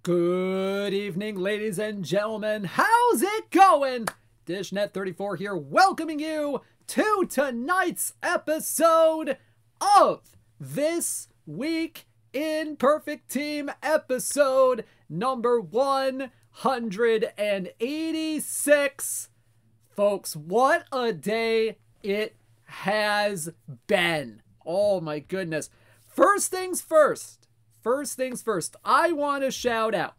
Good evening, ladies and gentlemen. How's it going? DishNet34 here, welcoming you to tonight's episode of This Week in Perfect Team, episode number 186. Folks, what a day it has been. Oh my goodness. First things first, I want to shout out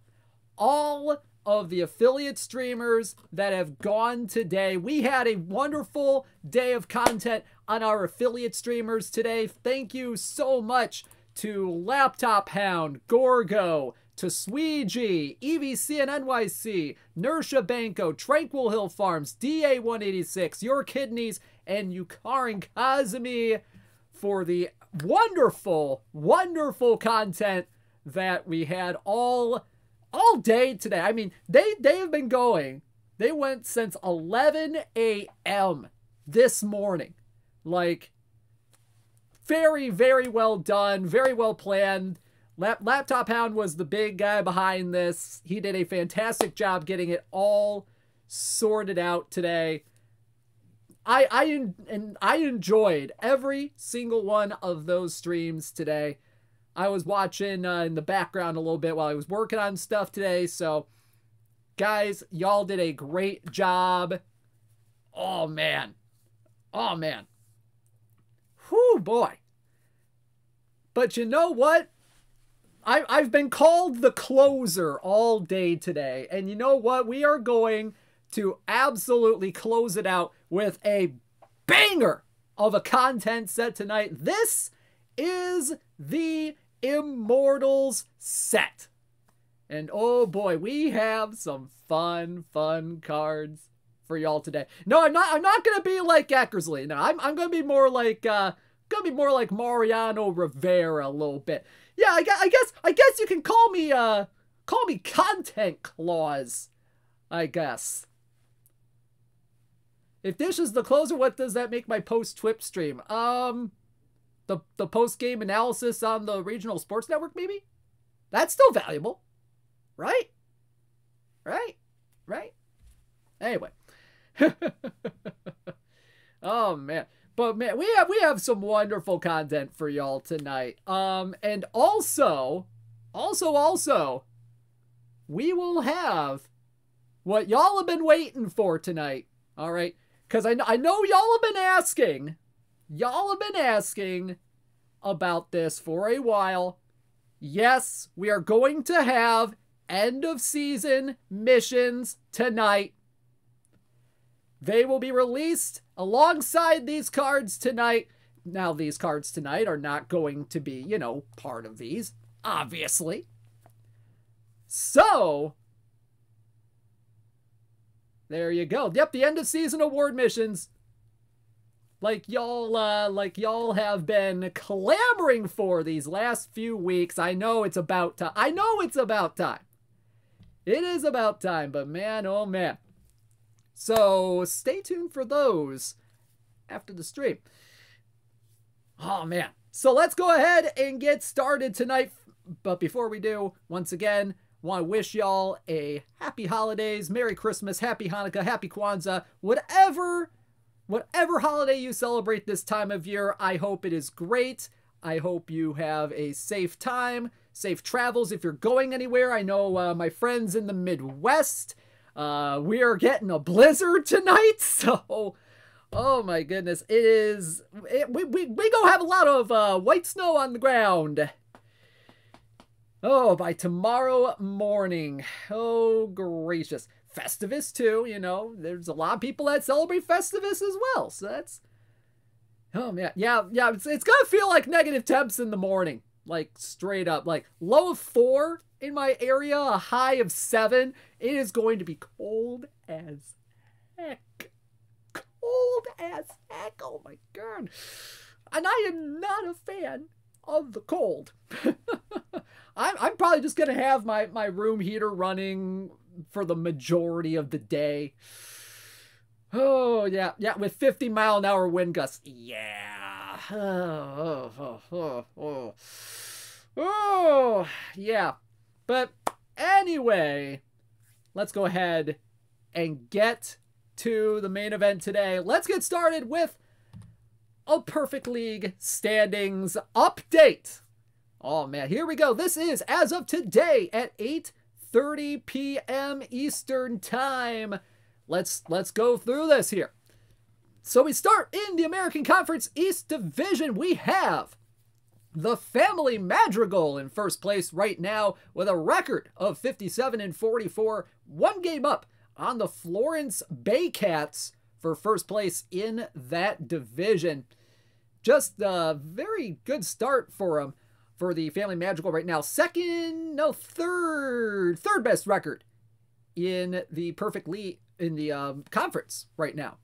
all of the affiliate streamers that have gone today. We had a wonderful day of content on our affiliate streamers today. Thank you so much to Laptop Hound, Gorgo, to Sweegie, EVC and NYC, Nersha Banco, Tranquil Hill Farms, DA186, Your Kidneys, and Yukar and Kazumi for the wonderful content that we had all day today. I mean, they have been going. They went since 11 a.m. this morning. Like, very, very well done. Very well planned. Laptop Hound was the big guy behind this. He did a fantastic job getting it all sorted out today. I enjoyed every single one of those streams today. I was watching in the background a little bit while I was working on stuff today. So, guys, y'all did a great job. Oh, man. Oh, man. Whew, boy. But you know what? I've been called the closer all day today. And you know what? We are going to absolutely close it out with a banger of a content set tonight. This is the Immortals set. And oh boy, we have some fun cards for y'all today. No, I'm not gonna be like Eckersley. No, I'm gonna be more like Mariano Rivera a little bit. Yeah, I guess you can call me Content Claus, I guess. If this is the closer, what does that make my post-Twip stream? The post-game analysis on the regional sports network, maybe? That's still valuable. Right? Anyway. Oh, man. But, man, we have some wonderful content for y'all tonight. And also, we will have what y'all have been waiting for tonight. All right? Because I know y'all have been asking. Y'all have been asking about this for a while. Yes, we are going to have end of season missions tonight. They will be released alongside these cards tonight. Now, these cards tonight are not going to be, you know, part of these, obviously. So, there you go. Yep, the end of season award missions. Like y'all have been clamoring for these last few weeks. I know it's about time. It is about time, but man, oh man. So stay tuned for those after the stream. Oh man. So let's go ahead and get started tonight. But before we do, once again, want to wish y'all a happy holidays, Merry Christmas, Happy Hanukkah, Happy Kwanzaa, whatever holiday you celebrate this time of year. I hope it is great. I hope you have a safe time, safe travels if you're going anywhere. I know my friends in the Midwest, we are getting a blizzard tonight, so oh my goodness, we gonna have a lot of white snow on the ground. Oh, by tomorrow morning. Oh, gracious. Festivus, too, you know. There's a lot of people that celebrate Festivus as well. So that's... Oh, man. Yeah, it's going to feel like negative temps in the morning. Like, straight up. Like, low of 4 in my area, a high of 7. It is going to be cold as heck. Cold as heck. Oh, my God. And I am not a fan of the cold. I'm probably just going to have my room heater running for the majority of the day. Oh, yeah, with 50-mile-an-hour wind gusts. Yeah. Oh, yeah. But Anyway, let's go ahead and get to the main event today. Let's get started with a Perfect League standings update. Oh man, here we go. This is as of today at 8:30 p.m. Eastern Time. Let's go through this here. So we start in the American Conference East Division. We have the Family Madrigal in first place right now with a record of 57-44, one game up on the Florence Baycats for first place in that division. Just a very good start for them, for the Family Madrigal right now. Third best record in the Perfect League in the conference right now.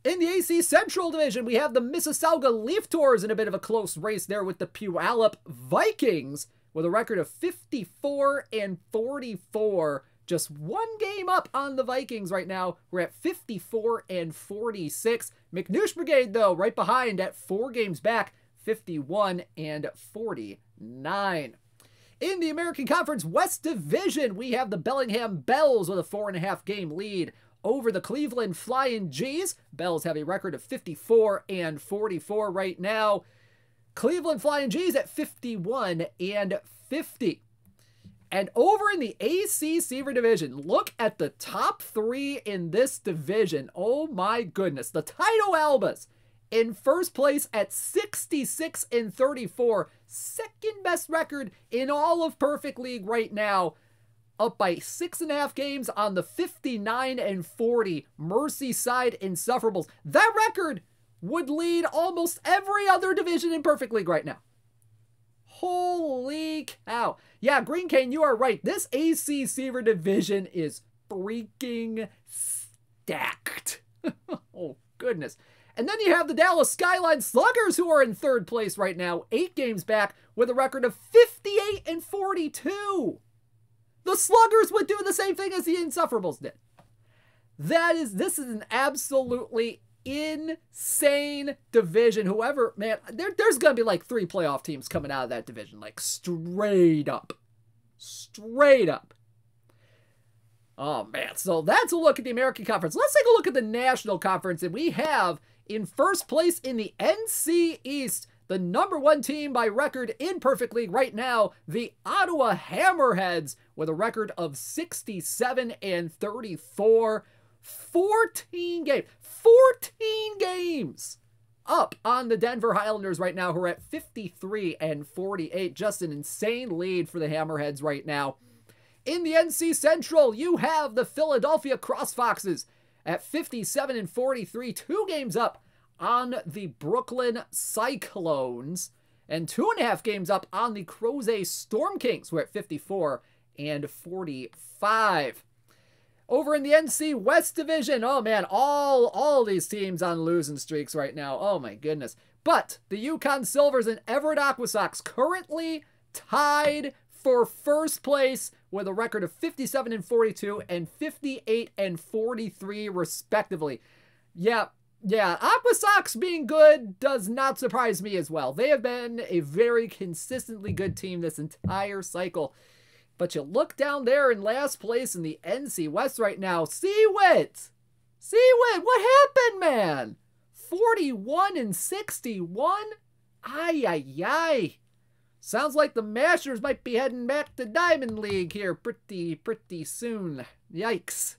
In the AC Central Division, we have the Mississauga Leaf Tours in a bit of a close race there with the Puyallup Vikings with a record of 54-44. Just one game up on the Vikings right now. We're at 54-46. McNoosh Brigade, though, right behind at 4 games back, 51-49. In the American Conference West Division, we have the Bellingham Bells with a 4.5 game lead over the Cleveland Flying G's. Bells have a record of 54-44 right now. Cleveland Flying G's at 51-50. And over in the AC Seaver Division, look at the top 3 in this division. Oh my goodness. The Taito Albas in first place at 66-34. Second best record in all of Perfect League right now. Up by 6.5 games on the 59-40 Merseyside Insufferables. That record would lead almost every other division in Perfect League right now. Holy cow. Yeah, Green Cane, you are right. This AC Seaver division is freaking stacked. Oh, goodness. And then you have the Dallas Skyline Sluggers who are in third place right now, 8 games back with a record of 58-42. The Sluggers would do the same thing as the Insufferables did. This is an absolutely insane division. Whoever, man, there's going to be like 3 playoff teams coming out of that division. Like straight up. Straight up. Oh, man. So that's a look at the American Conference. Let's take a look at the National Conference. And we have in first place in the NC East, the #1 team by record in Perfect League right now, the Ottawa Hammerheads, with a record of 67-34. 14 games up on the Denver Highlanders right now, who are at 53-48. Just an insane lead for the Hammerheads right now. In the NC Central, you have the Philadelphia CrossFoxes at 57-43, 2 games up on the Brooklyn Cyclones, and 2.5 games up on the Crozet Storm Kings, who are at 54-45. Over in the NC West Division, oh man, all these teams on losing streaks right now. Oh my goodness. But the Yukon Silvers and Everett Aquasox currently tied for first place with a record of 57-42 and 58-43 respectively. Yeah, Aquasox being good does not surprise me as well. They have been a very consistently good team this entire cycle. But you look down there in last place in the NC West right now. Seawit, what happened, man? 41-61? Ay. Sounds like the Mashers might be heading back to Diamond League here pretty soon. Yikes.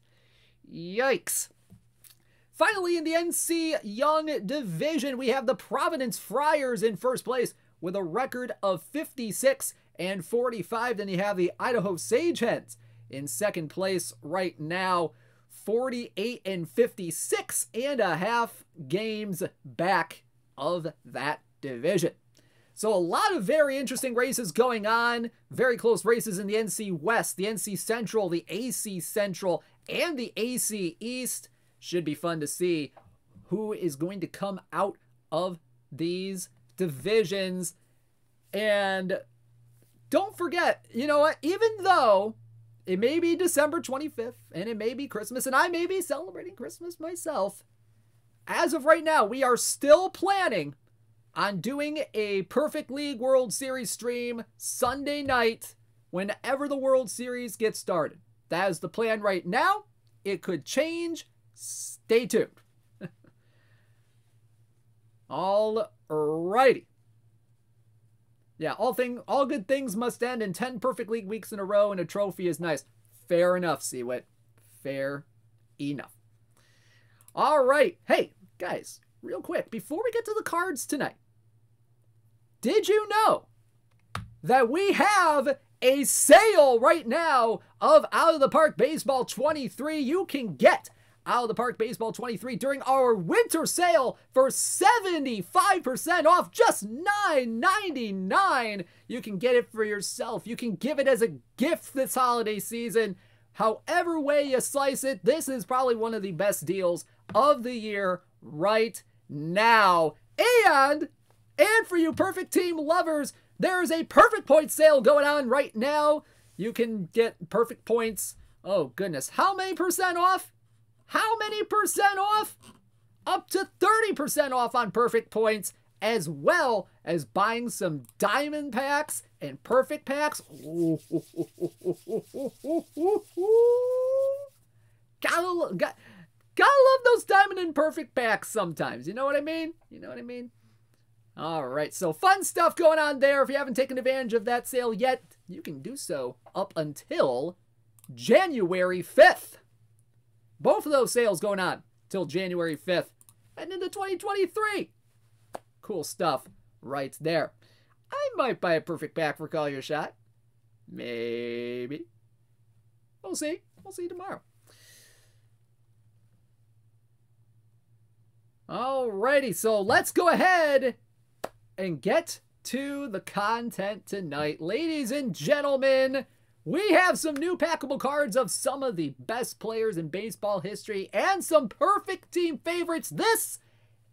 Finally, in the NC Young Division, we have the Providence Friars in first place with a record of 56-45. Then you have the Idaho Sagehens in second place right now, 48-56, and a half games back of that division. So a lot of very interesting races going on. Very close races in the NC West, the NC Central, the AC Central, and the AC East. Should be fun to see who is going to come out of these divisions. And don't forget, you know what? Even though it may be December 25th and it may be Christmas, and I may be celebrating Christmas myself, as of right now, we are still planning on doing a Perfect League World Series stream Sunday night whenever the World Series gets started. That is the plan right now. It could change. Stay tuned. All righty. Yeah, all good things must end, and 10 perfect league weeks in a row and a trophy is nice. Fair enough, Seawit. Fair enough. All right. Hey, guys, real quick, before we get to the cards tonight, did you know that we have a sale right now of Out of the Park Baseball 23? You can get Out of the Park Baseball 23 during our winter sale for 75% off, just $9.99. You can get it for yourself. You can give it as a gift this holiday season. However way you slice it, this is probably one of the best deals of the year right now. And for you Perfect Team lovers, there is a Perfect Points sale going on right now. You can get Perfect Points. Oh, goodness. How many percent off? How many percent off? Up to 30% off on Perfect Points, as well as buying some Diamond Packs and Perfect Packs. Gotta love those Diamond and Perfect Packs sometimes. You know what I mean? You know what I mean? All right, so fun stuff going on there. If you haven't taken advantage of that sale yet, you can do so up until January 5th. Both of those sales going on till January 5th and into 2023. Cool stuff right there. I might buy a Perfect Pack for Call Your Shot. Maybe. We'll see. We'll see tomorrow. Alrighty, so let's go ahead and get to the content tonight. Ladies and gentlemen, we have some new packable cards of some of the best players in baseball history and some Perfect Team favorites. This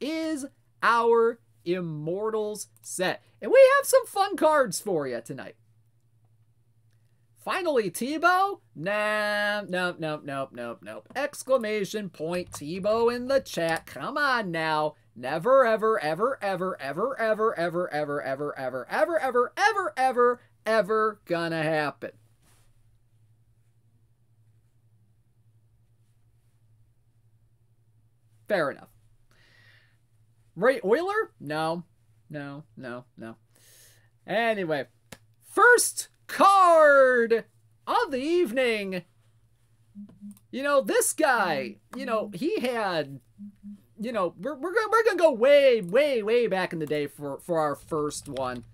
is our Immortals set. And we have some fun cards for you tonight. Finally, Tebow? Nah, nope. Exclamation point Tebow in the chat. Come on now. Never, ever, ever, ever, ever, ever, ever, ever, ever, ever, ever, ever, ever, ever, ever gonna happen. Fair enough. Ray Euler? No. Anyway, first card of the evening. You know, this guy, you know, he had, you know, we're gonna go way back in the day for our first one.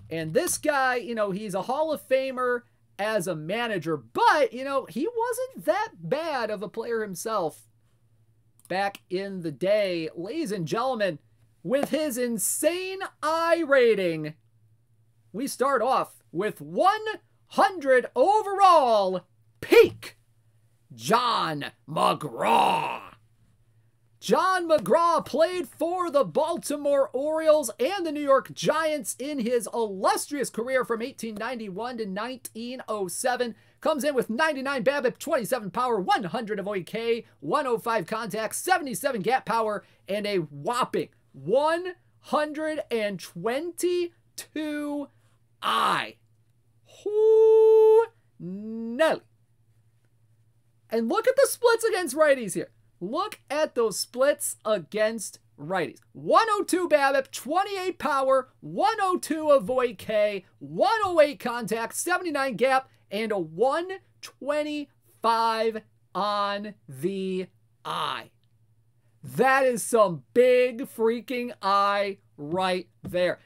And this guy, you know, he's a Hall of Famer as a manager, but, you know, he wasn't that bad of a player himself back in the day. Ladies and gentlemen, with his insane I rating, we start off with 100 overall peak John McGraw. John McGraw played for the Baltimore Orioles and the New York Giants in his illustrious career from 1891 to 1907. Comes in with 99 BABIP, 27 power, 100 of OEK, 105 contact, 77 gap power, and a whopping 122 I. Hoo Nelly. And look at the splits against righties here. Look at those splits against righties. 102 BABIP, 28 power, 102 avoid K, 108 contact, 79 gap, and a 125 on the eye. That is some big freaking eye right there.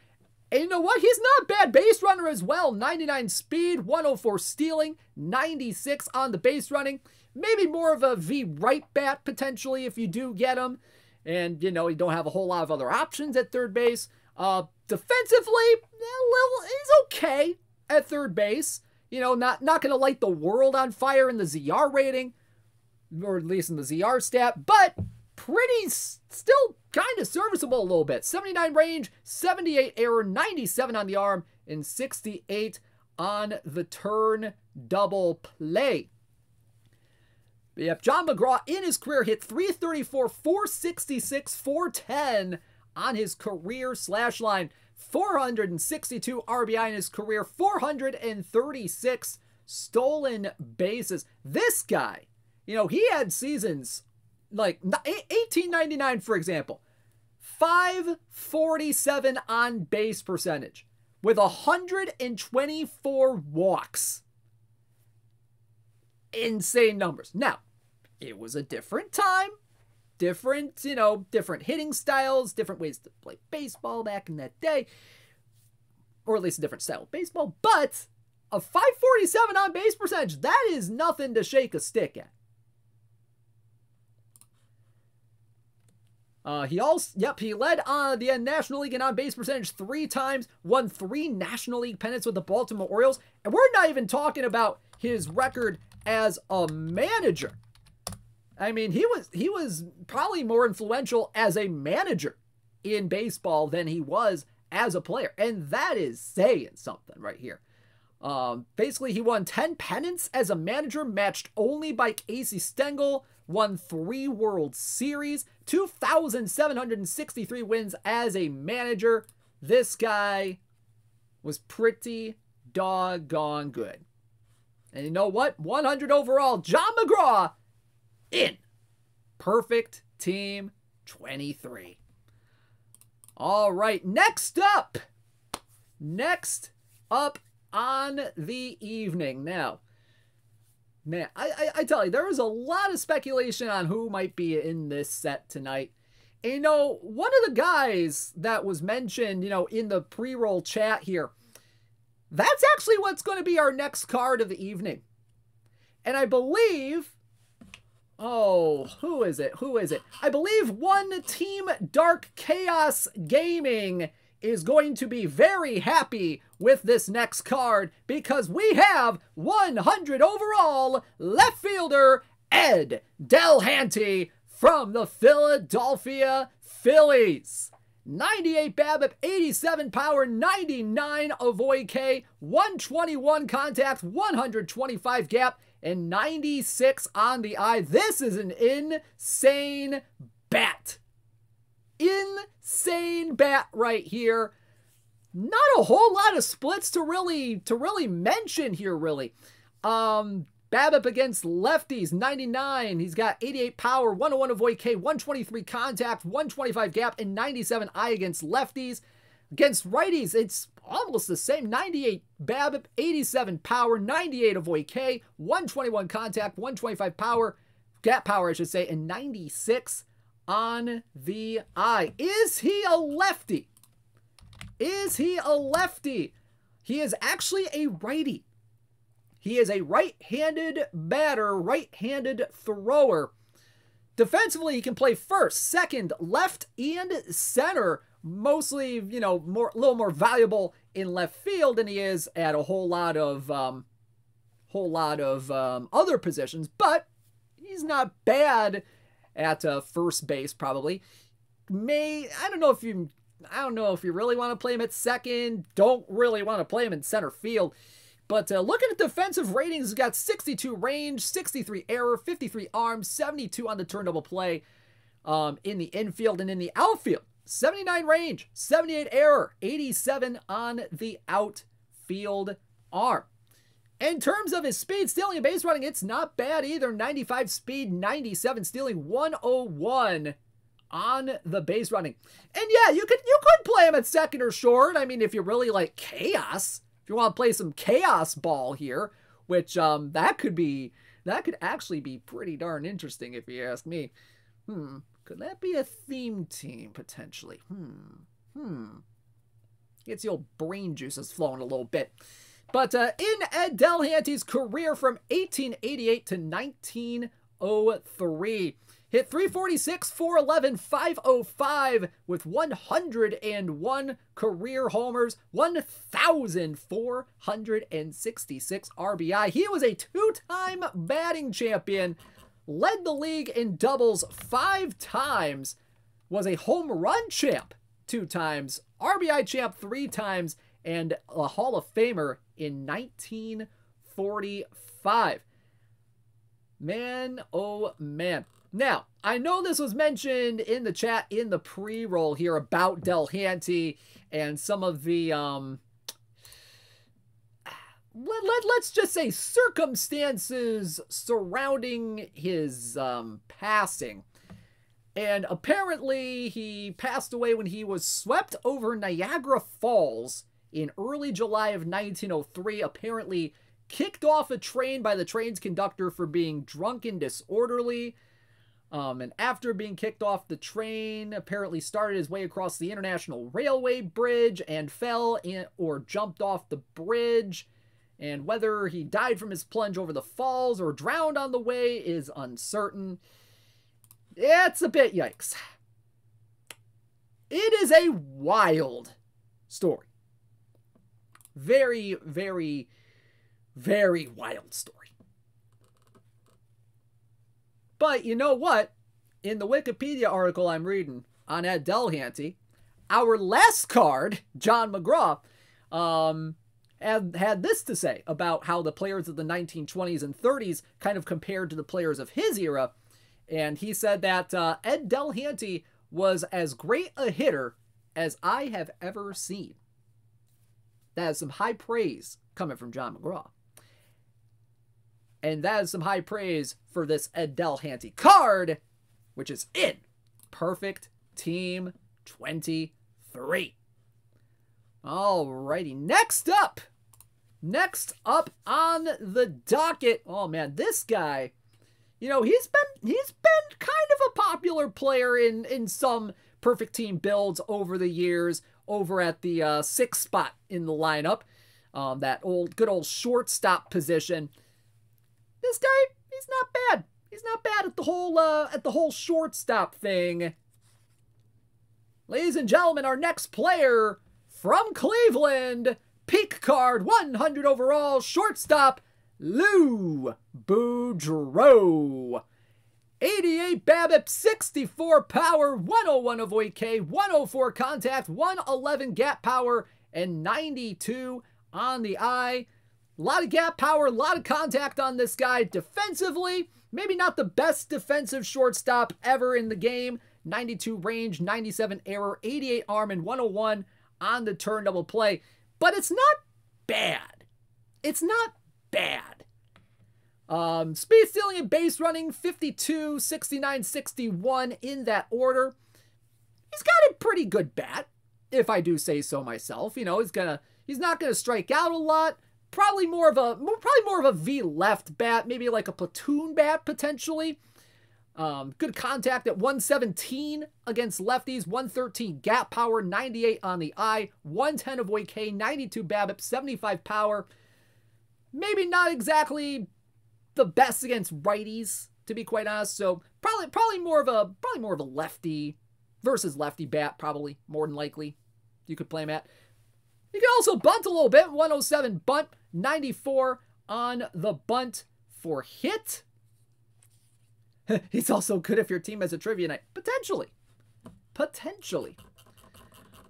And you know what? He's not a bad base runner as well. 99 speed, 104 stealing, 96 on the base running. Maybe more of a V right bat potentially if you do get him. And, you know, you don't have a whole lot of other options at third base. Defensively, he's okay at third base. You know, not going to light the world on fire in the ZR rating, or at least in the ZR stat, but pretty still kind of serviceable a little bit. 79 range, 78 error, 97 on the arm, and 68 on the turn double play. But yep, John McGraw in his career hit 334, 466, 410 on his career slash line. 462 RBI in his career, 436 stolen bases. This guy, you know, he had seasons like 1899, for example, 547 on base percentage with 124 walks. Insane numbers. Now, it was a different time, different hitting styles, different ways to play baseball back in that day, or at least a different style of baseball, but a 547 on base percentage, that is nothing to shake a stick at. He led the National League in on-base percentage 3 times, won 3 National League pennants with the Baltimore Orioles, and we're not even talking about his record as a manager. I mean, he was probably more influential as a manager in baseball than he was as a player, and that is saying something right here. Basically, he won 10 pennants as a manager, matched only by Casey Stengel, won 3 World Series, 2,763 wins as a manager. This guy was pretty doggone good. And you know what? 100 overall, John McGraw in Perfect Team 23. All right, next up on the evening. Now, man, I tell you, there was a lot of speculation on who might be in this set tonight. And, you know, one of the guys that was mentioned, you know, in the pre-roll chat here, that's actually what's going to be our next card of the evening. And I believe, who is it? I believe One Team Dark Chaos Gaming is going to be very happy with this next card because we have 100 overall left fielder Ed Delhanty from the Philadelphia Phillies. 98 BABIP, 87 power, 99 avoid K, 121 contact, 125 gap, and 96 on the eye. This is an insane bat. Insane bat right here. Not a whole lot of splits to really mention here, really. BABIP against lefties, 99. He's got 88 power, 101 avoid K, 123 contact, 125 gap, and 97 eye against lefties. Against righties, it's almost the same. 98 BABIP, 87 power, 98 avoid K, 121 contact, 125 power, gap power, I should say, and 96 on the eye. Is he a lefty? Is he a lefty? He is actually a righty. He is a right-handed batter, right-handed thrower. Defensively, he can play first, second, left, and center. Mostly, you know, a little more valuable in left field than he is at a whole lot of other positions. But he's not bad at first base, probably. I don't know if you really want to play him at second. Don't really want to play him in center field. But looking at defensive ratings, he's got 62 range, 63 error, 53 arm, 72 on the turn double play in the infield and in the outfield. 79 range, 78 error, 87 on the outfield arm. In terms of his speed, stealing, and base running, it's not bad either. 95 speed, 97 stealing, 101 on the base running. And yeah, you could play him at second or short. I mean, if you really like chaos, if you want to play some chaos ball here, which that could actually be pretty darn interesting if you ask me. Could that be a theme team potentially? Gets the old brain juices flowing a little bit. But in Ed Delhanty's career from 1888 to 1903, hit 346, 411, 505 with 101 career homers, 1,466 RBI. He was a 2-time batting champion, led the league in doubles 5 times, was a home run champ 2 times, RBI champ 3 times, and a Hall of Famer in 1945. Man, oh man. Now, I know this was mentioned in the chat in the pre-roll here about Delahanty and some of the, let's just say circumstances surrounding his passing. And apparently he passed away when he was swept over Niagara Falls in early July of 1903, apparently kicked off a train by the train's conductor for being drunk and disorderly. And after being kicked off the train, apparently started his way across the International Railway Bridge and fell or jumped off the bridge. And whether he died from his plunge over the falls or drowned on the way is uncertain. It's a bit yikes. It is a wild story. Very, very, very wild story. But you know what? In the Wikipedia article I'm reading on Ed Delahanty, our last card, John McGraw, had this to say about how the players of the 1920s and 30s kind of compared to the players of his era. And he said that Ed Delahanty was as great a hitter as I have ever seen. That is some high praise coming from John McGraw. And that is some high praise for this Ed Delahanty card, which is in Perfect Team 23. Alrighty, next up on the docket. Oh man, this guy, you know, he's been kind of a popular player in some Perfect Team builds over the years, over at the 6th spot in the lineup. That good old shortstop position. This guy, he's not bad. He's not bad at the whole shortstop thing. Ladies and gentlemen, our next player from Cleveland, peak card, 100 overall, shortstop, Lou Boudreau. 88 BABIP, 64 power, 101 avoid K, 104 contact, 111 gap power, and 92 on the eye. A lot of gap power, a lot of contact on this guy. Defensively, maybe not the best defensive shortstop ever in the game. 92 range, 97 error, 88 arm, and 101 on the turn double play. But it's not bad. It's not bad. Speed stealing and base running, 52, 69, 61 in that order. He's got a pretty good bat, if I do say so myself. You know, he's not gonna strike out a lot. Probably more of a V left bat, maybe like a platoon bat potentially. Good contact at 117 against lefties, 113 gap power, 98 on the eye, 110 avoid K, 92 BABIP, 75 power. Maybe not exactly the best against righties, to be quite honest. So probably more of a lefty versus lefty bat, probably more than likely you could play him at. You can also bunt a little bit. 107 bunt, 94 on the bunt for hit. He's also good if your team has a trivia night. Potentially.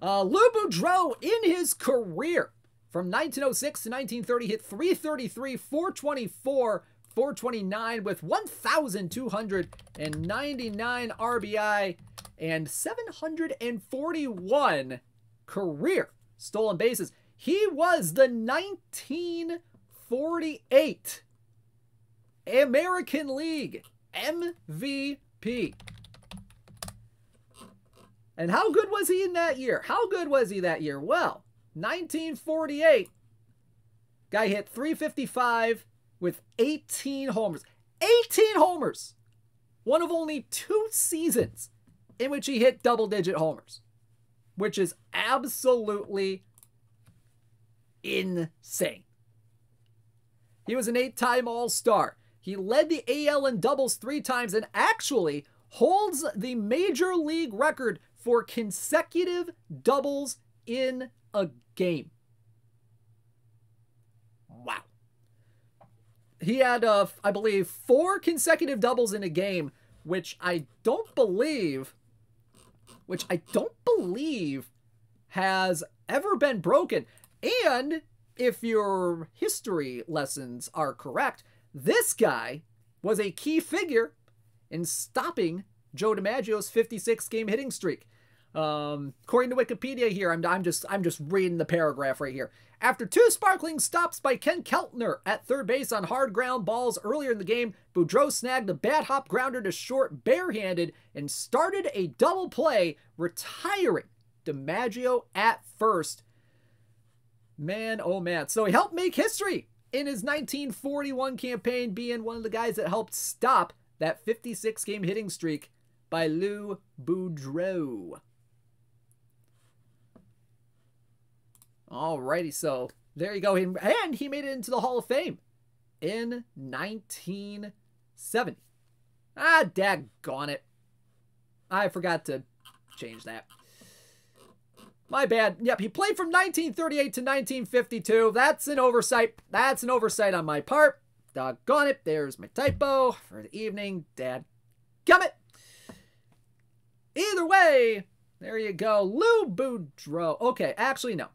Lou Boudreau in his career from 1906 to 1930 hit 333, 424, 429 with 1,299 RBI and 741 career stolen bases. He was the 1948 American League MVP. And how good was he in that year? Well, 1948, guy hit 355 with 18 homers. 18 homers! One of only 2 seasons in which he hit double-digit homers, which is absolutely insane. He was an 8-time All-Star. He led the AL in doubles 3 times and actually holds the Major League record for consecutive doubles in a game. Wow. He had, I believe, 4 consecutive doubles in a game, which I don't believe has ever been broken. And if your history lessons are correct, this guy was a key figure in stopping Joe DiMaggio's 56-game hitting streak. According to Wikipedia here, I'm just reading the paragraph right here. After 2 sparkling stops by Ken Keltner at third base on hard ground balls earlier in the game, Boudreau snagged a bat hop grounder to short barehanded and started a double play, retiring DiMaggio at first. Man, oh man. So he helped make history in his 1941 campaign, being one of the guys that helped stop that 56-game hitting streak by Lou Boudreau. Alrighty, so there you go. And he made it into the Hall of Fame in 1970. Ah, daggone it. I forgot to change that. My bad. Yep, he played from 1938 to 1952. That's an oversight. That's an oversight on my part. Doggone it. There's my typo for the evening. Dadgummit. Either way, there you go. Lou Boudreau. Okay, actually, no.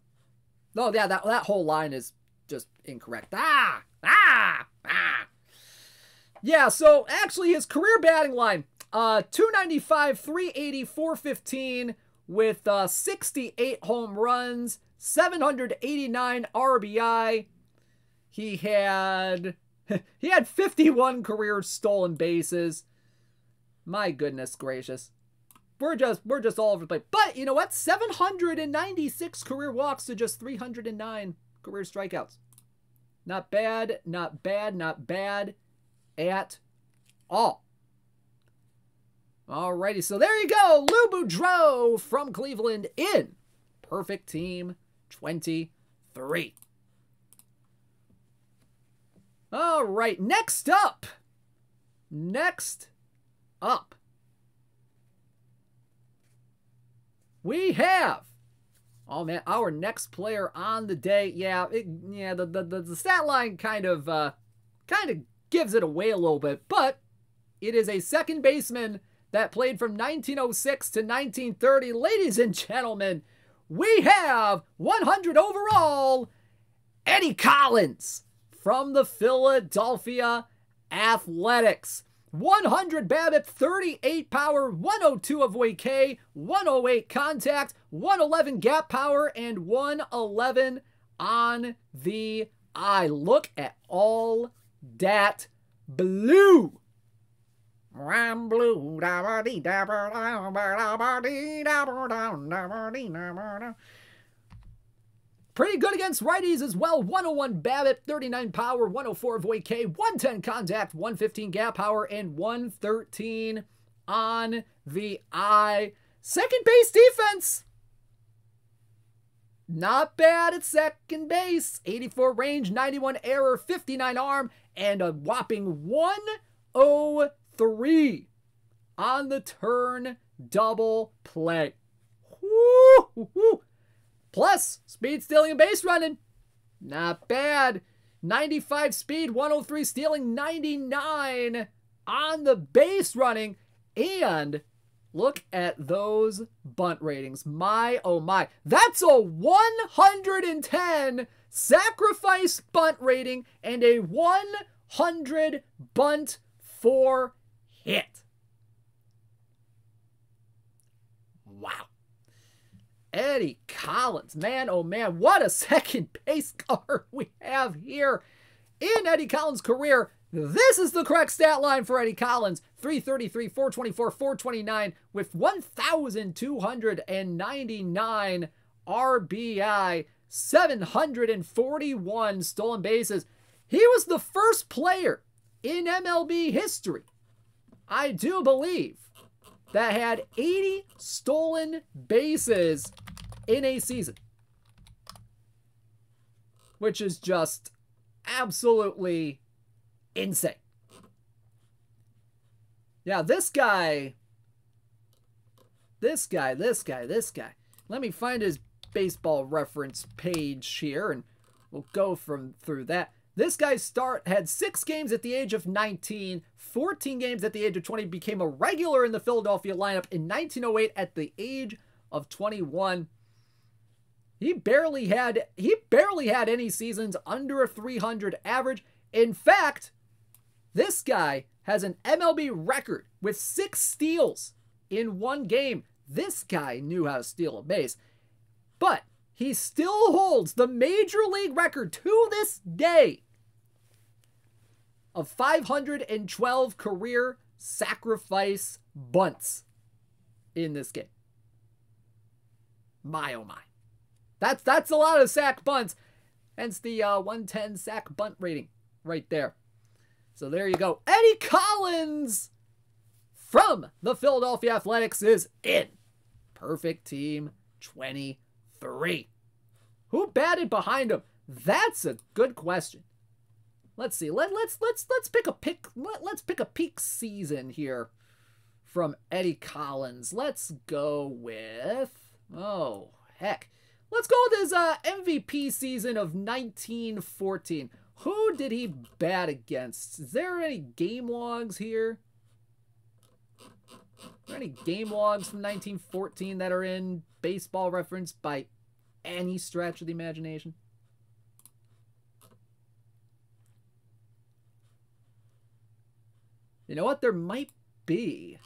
No, yeah, that whole line is just incorrect. Yeah, so actually his career batting line, 295, 380, 415 with 68 home runs, 789 RBI. He had 51 career stolen bases. My goodness gracious. We're just all over the place. But you know what? 796 career walks to just 309 career strikeouts. Not bad, not bad, not bad at all. Alrighty, so there you go. Lou Boudreau from Cleveland in Perfect Team 23. Alright, next up. We have, oh man, our next player on the day. Yeah, the stat line kind of gives it away a little bit, but it is a second baseman that played from 1906 to 1930. Ladies and gentlemen, we have 100 overall, Eddie Collins from the Philadelphia Athletics. 100 BABIP, 38 power, 102 avoid K, 108 contact, 111 gap power, and 111 on the eye. Look at all that blue. I'm blue. Pretty good against righties as well. 101 BABIP, 39 power, 104 avoid K, 110 contact, 115 gap power, and 113 on the eye. Second base defense. Not bad at second base. 84 range, 91 error, 59 arm, and a whopping 103 on the turn double play. Woo-hoo-hoo. Plus, speed, stealing, and base running. Not bad. 95 speed, 103 stealing, 99 on the base running. And look at those bunt ratings. My, oh my. That's a 110 sacrifice bunt rating and a 100 bunt for hit. Wow. Eddie Collins, man, oh man, what a second base card we have here in Eddie Collins' career. This is the correct stat line for Eddie Collins. 333, 424, 429 with 1,299 RBI, 741 stolen bases. He was the first player in MLB history, I do believe, that had 80 stolen bases in a season. Which is just absolutely insane. Yeah, this guy. Let me find his baseball reference page here and we'll go through that. This guy had 6 games at the age of 19, 14 games at the age of 20, became a regular in the Philadelphia lineup in 1908 at the age of 21. He barely had any seasons under a 300 average. In fact, this guy has an MLB record with 6 steals in one game. This guy knew how to steal a base, but he still holds the major league record to this day of 512 career sacrifice bunts in this game. My oh my. That's a lot of sack bunts. Hence the 110 sack bunt rating right there. So there you go. Eddie Collins from the Philadelphia Athletics is in. Perfect team 23. Who batted behind him? That's a good question. Let's see. Let's pick a peak season here from Eddie Collins. Let's go with, oh heck, let's go with his MVP season of 1914. Who did he bat against? Is there any game logs here? Are there any game logs from 1914 that are in Baseball Reference by any stretch of the imagination? You know what? There might be.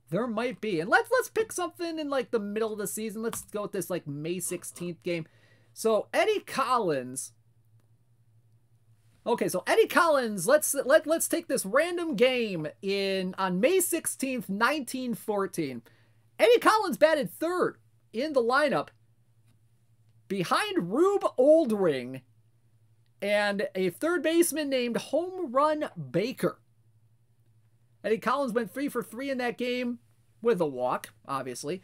There might be. And let's pick something in like the middle of the season. Let's go with this like May 16th game. So Eddie Collins. Okay, so Eddie Collins, let's take this random game on May 16th, 1914. Eddie Collins batted third in the lineup behind Rube Oldring and a third baseman named Home Run Baker. Eddie Collins went 3 for 3 in that game with a walk, obviously.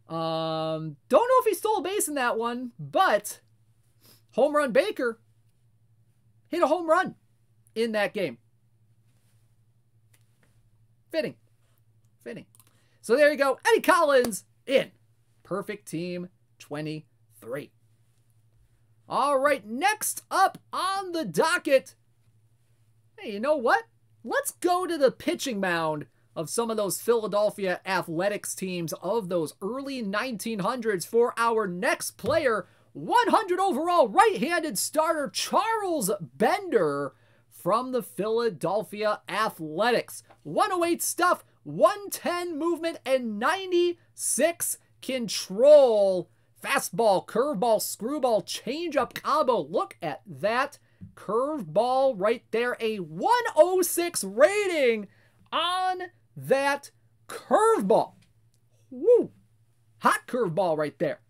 Don't know if he stole a base in that one, but Home Run Baker hit a home run in that game. Fitting. So there you go. Eddie Collins in. Perfect team 23. All right, next up on the docket. Hey, you know what? Let's go to the pitching mound of some of those Philadelphia Athletics teams of those early 1900s for our next player. 100 overall right-handed starter Charles Bender from the Philadelphia Athletics. 108 stuff, 110 movement, and 96 control. Fastball, curveball, screwball, changeup combo. Look at that curveball right there. A 106 rating on that curveball. Woo! Hot curveball right there.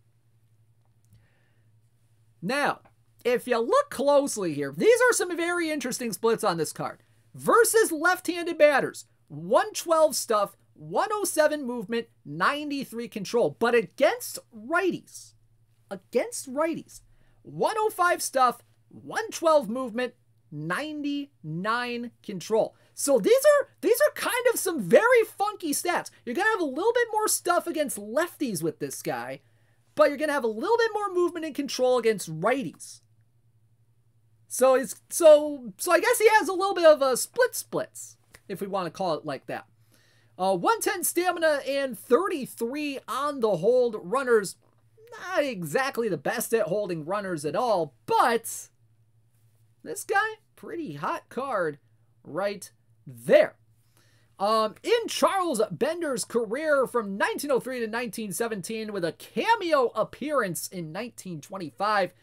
Now, if you look closely here, these are some very interesting splits on this card. Versus left-handed batters, 112 stuff, 107 movement, 93 control. But against righties, 105 stuff, 112 movement, 99 control. So these are kind of some very funky stats. You're going to have a little bit more stuff against lefties with this guy, but you're going to have a little bit more movement and control against righties. So I guess he has a little bit of a splits, if we want to call it like that. 110 stamina and 33 on the hold. Runners, not exactly the best at holding runners at all, but this guy, pretty hot card right there. In Charles Bender's career from 1903 to 1917 with a cameo appearance in 1925,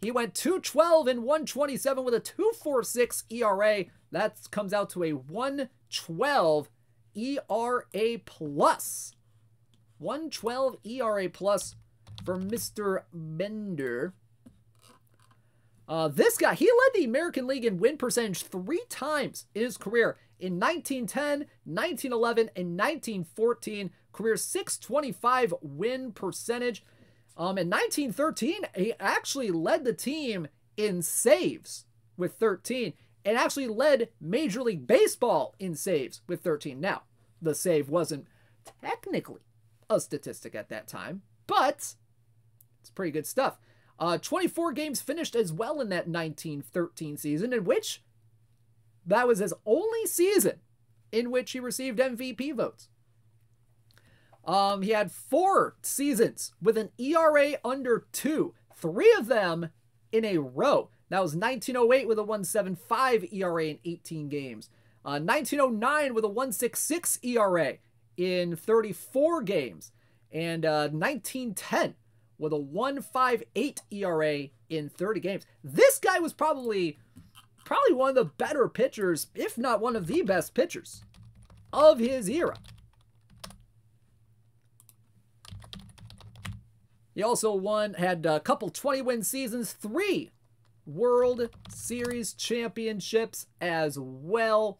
he went 212 and 127 with a 2.46 ERA. That comes out to a 112 ERA plus. 112 ERA plus for Mr. Bender. This guy, he led the American League in win percentage 3 times in his career. In 1910, 1911, and 1914, career .625 win percentage. In 1913, he actually led the team in saves with 13, and actually led Major League Baseball in saves with 13. Now, the save wasn't technically a statistic at that time, but it's pretty good stuff. 24 games finished as well in that 1913 season, in which that was his only season in which he received MVP votes. He had 4 seasons with an ERA under 2, 3 of them in a row. That was 1908 with a 1.75 ERA in 18 games. 1909 with a 1.66 ERA in 34 games. And 1910 with a 1.58 ERA in 30 games. This guy was probably one of the better pitchers, if not one of the best pitchers of his era. He also had a couple 20-win seasons, 3 World Series championships as well.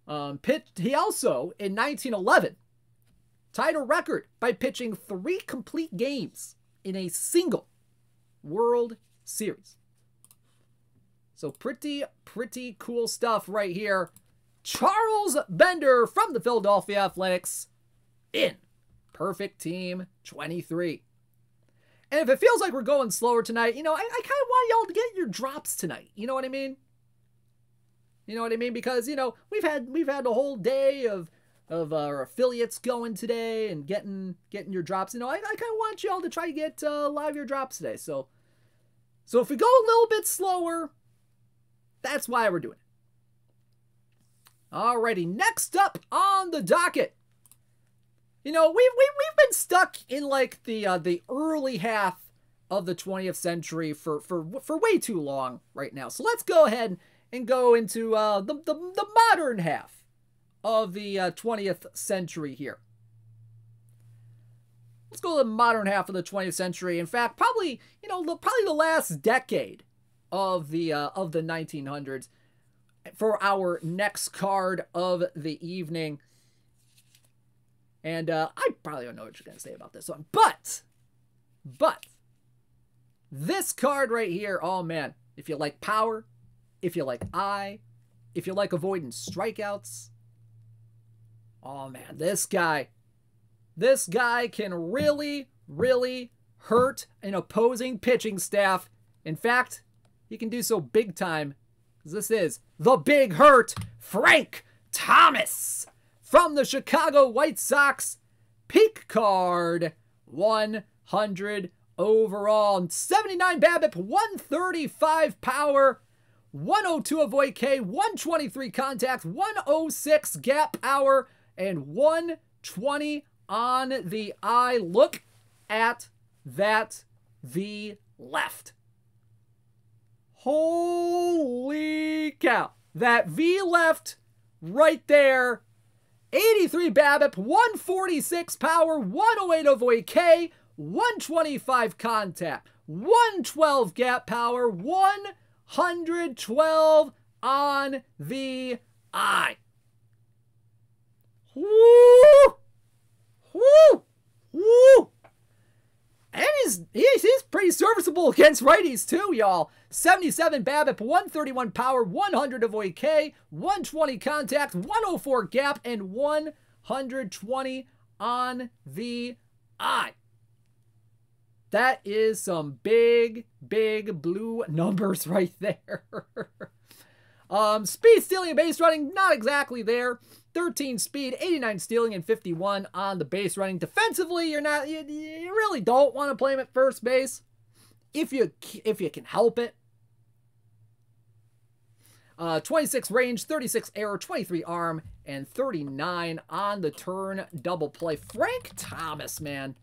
He also, in 1911, tied a record by pitching 3 complete games in a single World Series. So pretty cool stuff right here. Charles Bender from the Philadelphia Athletics in Perfect Team 23. And if it feels like we're going slower tonight, I kind of want y'all to get your drops tonight. You know what I mean? You know what I mean? Because, we've had a whole day of our affiliates going today and getting your drops. I kind of want y'all to try to get a lot of your drops today. So if we go a little bit slower, that's why we're doing it. Alrighty, next up on the docket. We've been stuck in like the early half of the 20th century for way too long right now. So let's go ahead and go into the modern half of the 20th century here. Let's go to the modern half of the 20th century. In fact, probably the last decade of the 1900s for our next card of the evening. And I probably don't know what you're going to say about this one. But this card right here, oh man, if you like power, if you like if you like avoiding strikeouts, oh man, this guy can really, really hurt an opposing pitching staff. In fact, he can do so big time, because this is the Big Hurt, Frank Thomas. From the Chicago White Sox, peak card, 100 overall, 79 BABIP, 135 power, 102 avoid K, 123 contact, 106 gap power, and 120 on the eye. Look at that V left. Holy cow. That V left right there. 83 BABIP, 146 power, 108 avoid K, 125 contact, 112 gap power, 112 on the eye. Woo! Woo! Woo! And he's pretty serviceable against righties too, y'all. 77 BABIP, 131 power, 100 avoid K, 120 contact, 104 gap, and 120 on the eye. That is some big blue numbers right there. Speed, stealing, and base running, not exactly there. 13 speed, 89 stealing, and 51 on the base running. Defensively, you really don't want to play him at first base if you can help it. 26 range, 36 error, 23 arm, and 39 on the turn double play. Frank Thomas, man,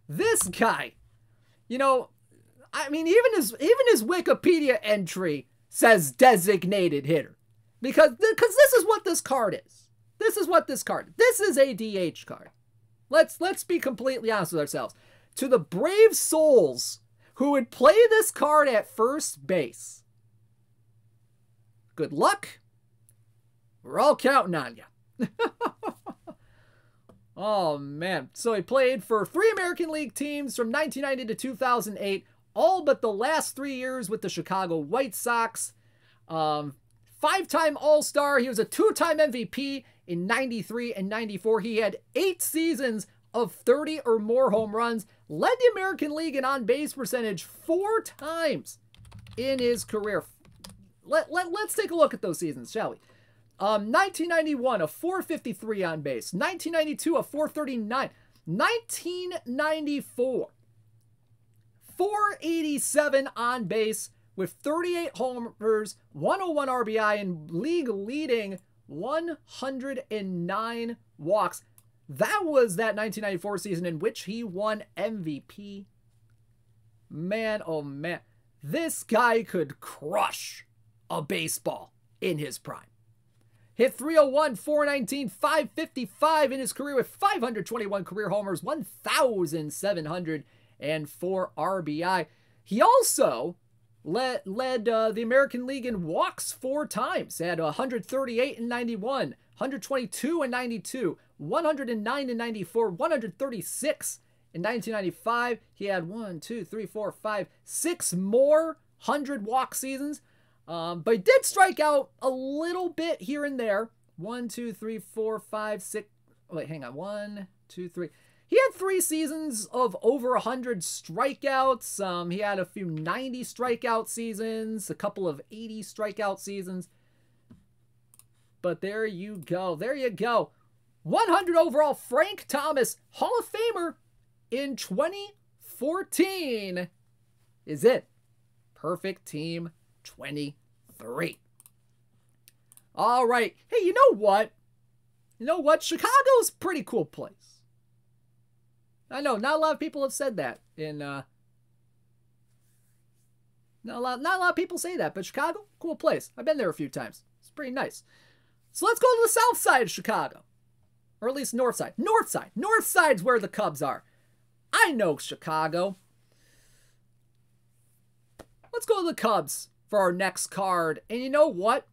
this guy, even his Wikipedia entry says designated hitter, because this is what this card is. This is what this card. This is a DH card. Let's be completely honest with ourselves. To the brave souls who would play this card at first base, good luck. We're all counting on you. Oh, man. So he played for 3 American League teams from 1990 to 2008, all but the last 3 years with the Chicago White Sox. 5-time All-Star. He was a 2-time MVP in 93 and 94. He had 8 seasons of 30 or more home runs, led the American League in on-base percentage 4 times in his career. Let's take a look at those seasons, shall we? 1991, a 453 on base. 1992, a 439. 1994, 487 on base, with 38 homers, 101 RBI, and league-leading 109 walks. That was that 1994 season in which he won MVP. Man, oh man. This guy could crush a baseball in his prime. Hit 301, 419, 555 in his career with 521 career homers, 1,704 RBI. He also led the American League in walks 4 times. Had 138 in 91, 122 in 92, 109 in 94, 136 in 1995. He had 6 more 100-walk seasons. But he did strike out a little bit here and there. 1, 2, 3, 4, 5, 6. Wait, hang on. 1, 2, 3. He had 3 seasons of over 100 strikeouts. He had a few 90 strikeout seasons, a couple of 80 strikeout seasons. But there you go. There you go. 100 overall, Frank Thomas, Hall of Famer in 2014 is it. Perfect Team 23. All right. Hey, you know what? You know what? Chicago's a pretty cool place. I know not a lot of people have said that not a lot of people say that, but Chicago, cool place. I've been there a few times. It's pretty nice. So let's go to the south side of Chicago. Or at least north side. North side. North side's where the Cubs are. I know Chicago. Let's go to the Cubs for our next card. And you know what?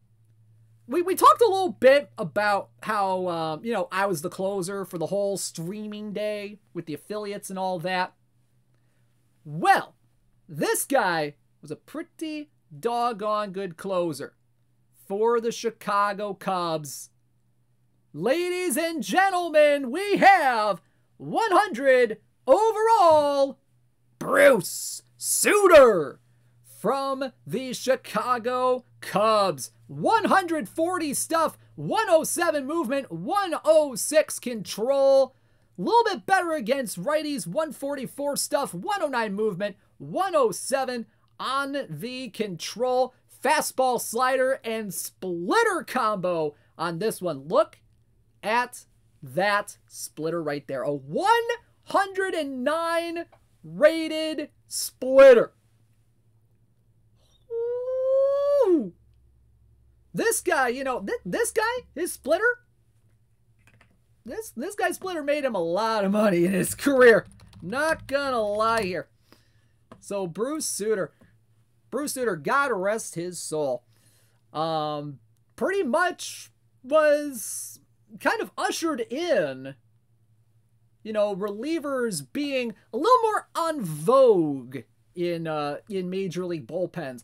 We talked a little bit about how, I was the closer for the whole streaming day with the affiliates and all that. Well, this guy was a pretty doggone good closer for the Chicago Cubs. Ladies and gentlemen, we have 100 overall, Bruce Sutter from the Chicago Cubs. 140 stuff, 107 movement, 106 control. A little bit better against righties, 144 stuff, 109 movement, 107 on the control. Fastball, slider, and splitter combo on this one. Look at that splitter right there. A 109 rated splitter. Ooh. This guy, this guy, his splitter, this guy's splitter made him a lot of money in his career. Not gonna lie here. So Bruce Sutter, God rest his soul, pretty much was kind of ushered in, relievers being a little more en vogue in Major League bullpens,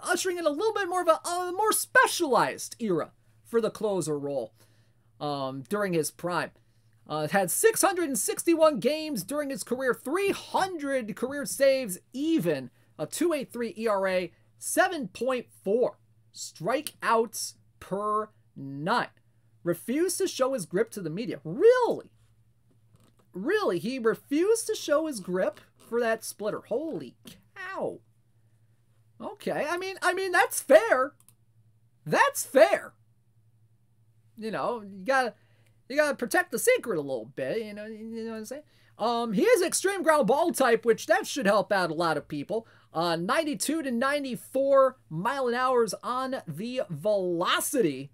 ushering in a little bit more of a more specialized era for the closer role during his prime. Had 661 games during his career, 300 career saves even, a 2.83 ERA, 7.4 strikeouts per 9. Refused to show his grip to the media. Really? Really? He refused to show his grip for that splitter. Holy cow. Okay, I mean that's fair. That's fair. You gotta protect the secret a little bit, you know what I'm saying? He is extreme ground ball type, which that should help out a lot of people. 92 to 94 mile an hour on the velocity.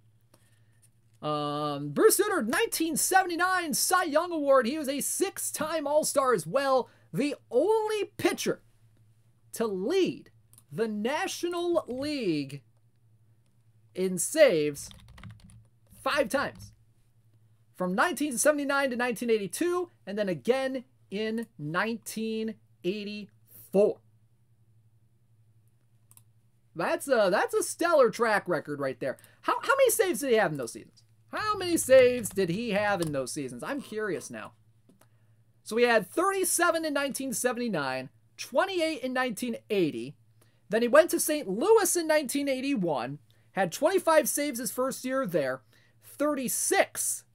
Bruce Sutter, 1979 Cy Young Award. He was a 6-time All-Star as well. The only pitcher to lead the National League in saves 5 times. From 1979 to 1982, and then again in 1984. That's a stellar track record right there. How many saves did he have in those seasons? How many saves did he have in those seasons? I'm curious now. So he had 37 in 1979, 28 in 1980. Then he went to St. Louis in 1981, had 25 saves his first year there, 36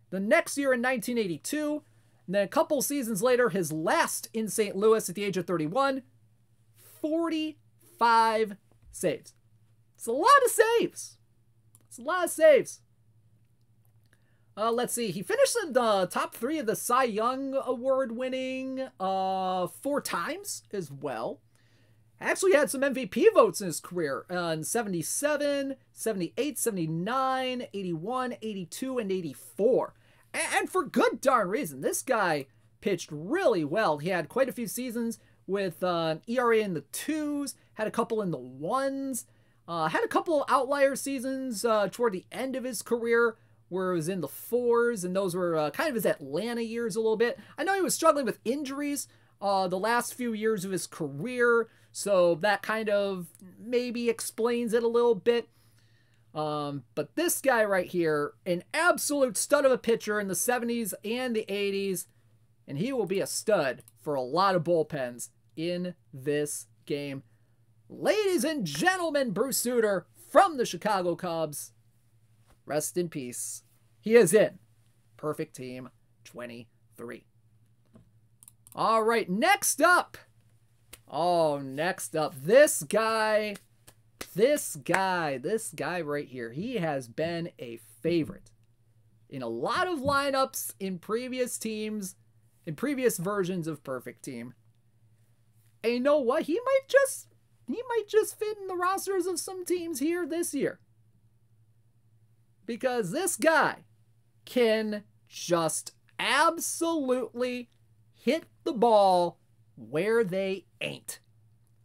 the next year in 1982, and then a couple seasons later, his last in St. Louis at the age of 31, 45 saves. It's a lot of saves. It's a lot of saves. Let's see. He finished in the top 3 of the Cy Young Award winning 4 times as well. Actually had some MVP votes in his career in 77, 78, 79, 81, 82, and 84. And for good darn reason. This guy pitched really well. He had quite a few seasons with an ERA in the 2s, had a couple in the 1s, had a couple of outlier seasons toward the end of his career where it was in the 4s, and those were kind of his Atlanta years a little bit. I know he was struggling with injuries the last few years of his career, so that kind of maybe explains it a little bit. But this guy right here, an absolute stud of a pitcher in the 70s and the 80s, and he will be a stud for a lot of bullpens in this game. Ladies and gentlemen, Bruce Sutter from the Chicago Cubs. Rest in peace. He is in Perfect Team 23. All right, next up. Oh, next up. This guy right here. He has been a favorite in a lot of lineups in previous teams, in previous versions of Perfect Team. And you know what? He might just fit in the rosters of some teams here this year. Because this guy can just absolutely hit the ball where they ain't.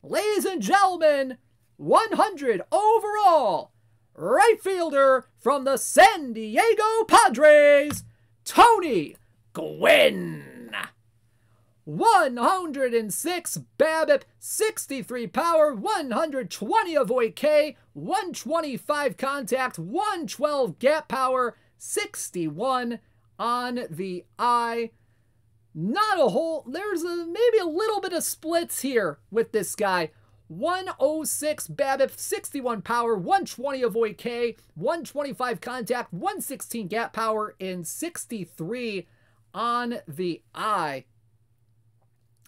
Ladies and gentlemen, 100 overall right fielder from the San Diego Padres, Tony Gwynn. 106 BABIP, 63 power, 120 avoid K, 125 contact, 112 gap power, 61 on the eye. Not a whole, there's maybe a little bit of splits here with this guy. 106 BABIP, 61 power, 120 avoid K, 125 contact, 116 gap power, and 63 on the eye.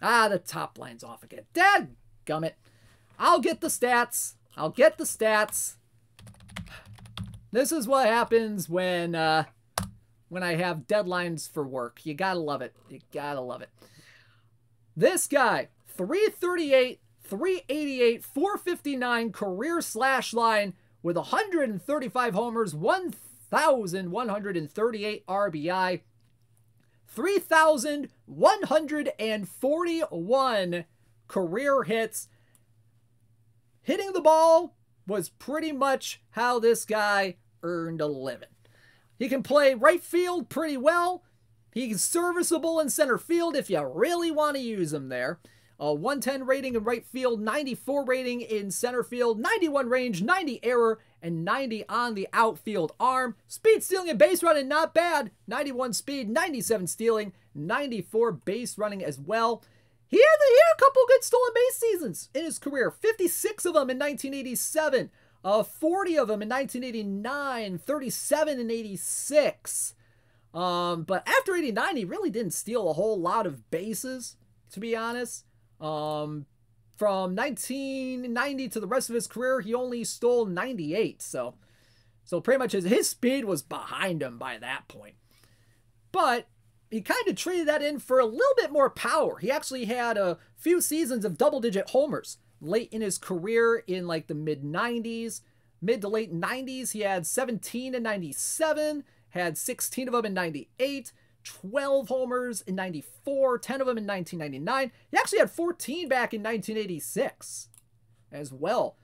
Ah, the top line's off again. Dadgummit. I'll get the stats. This is what happens when I have deadlines for work. You gotta love it. This guy, 338, 388, 459 career slash line with 135 homers, 1,138 RBI, 3,141 career hits. Hitting the ball was pretty much how this guy earned a living. He can play right field pretty well. He's serviceable in center field if you really want to use him there. A 110 rating in right field, 94 rating in center field, 91 range, 90 error, and 90 on the outfield arm. Speed, stealing, and base running, not bad. 91 speed, 97 stealing, 94 base running as well. He had a couple good stolen base seasons in his career. 56 of them in 1987. 40 of them in 1989. 37 in 86. But after 89, he really didn't steal a whole lot of bases, to be honest. From 1990 to the rest of his career, he only stole 98. So pretty much his speed was behind him by that point. But he kind of traded that in for a little bit more power. He actually had a few seasons of double-digit homers late in his career in like the mid-90s. Mid to late 90s, he had 17 in 97, had 16 of them in 98, 12 homers in 94, 10 of them in 1999. He actually had 14 back in 1986 as well.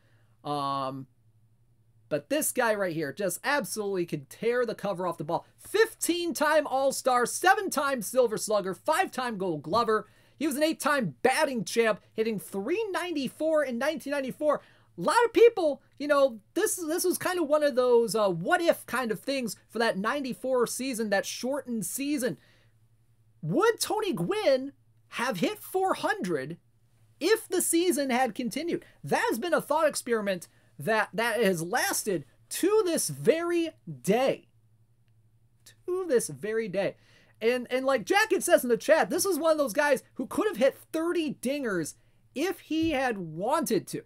But this guy right here just absolutely could tear the cover off the ball. 15-time All-Star, 7-time Silver Slugger, 5-time Gold Glover. He was an 8-time batting champ, hitting .394 in 1994. A lot of people, you know, this was kind of one of those what-if kind of things for that 94 season, that shortened season. Would Tony Gwynn have hit 400 if the season had continued? That has been a thought experiment that has lasted to this very day. And like Jacket says in the chat, this is one of those guys who could have hit 30 dingers if he had wanted to.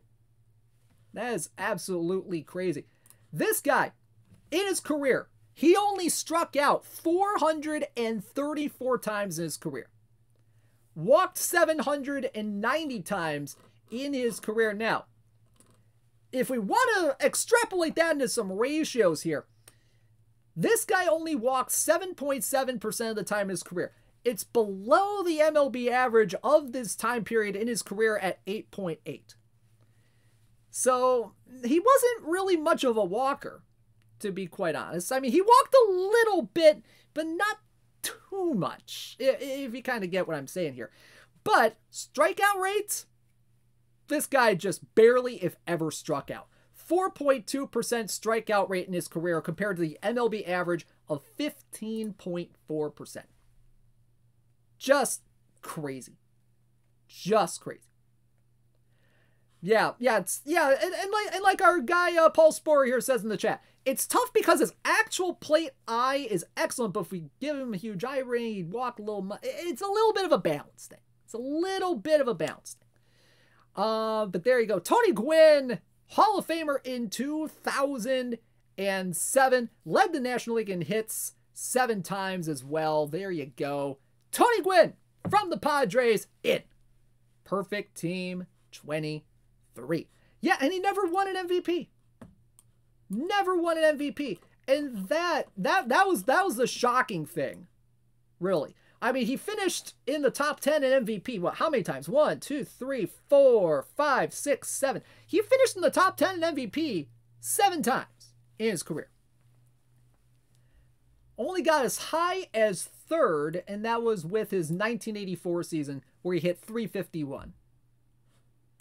That is absolutely crazy. This guy, in his career, he only struck out 434 times in his career. Walked 790 times in his career. Now, if we want to extrapolate that into some ratios here, this guy only walked 7.7% of the time in his career. It's below the MLB average of this time period in his career at 8.8. So he wasn't really much of a walker, to be quite honest. I mean, he walked a little bit, but not too much, if you kind of get what I'm saying here. But strikeout rates, this guy just barely, if ever, struck out. 4.2% strikeout rate in his career compared to the MLB average of 15.4%. Just crazy. Just crazy. Yeah, and like our guy Paul Sporer here says in the chat, it's tough because his actual plate eye is excellent, but if we give him a huge eye ring, he'd walk a little. It's a little bit of a balance thing. It's a little bit of a balance thing. But there you go. Tony Gwynn, Hall of Famer in 2007, led the National League in hits 7 times as well. There you go. Tony Gwynn from the Padres in Perfect Team 23. Yeah, and he never won an MVP. Never won an MVP. And that was the shocking thing, really. I mean, he finished in the top 10 in MVP. What? How many times? 1, 2, 3, 4, 5, 6, 7. He finished in the top 10 in MVP 7 times in his career. Only got as high as 3rd, and that was with his 1984 season where he hit 351.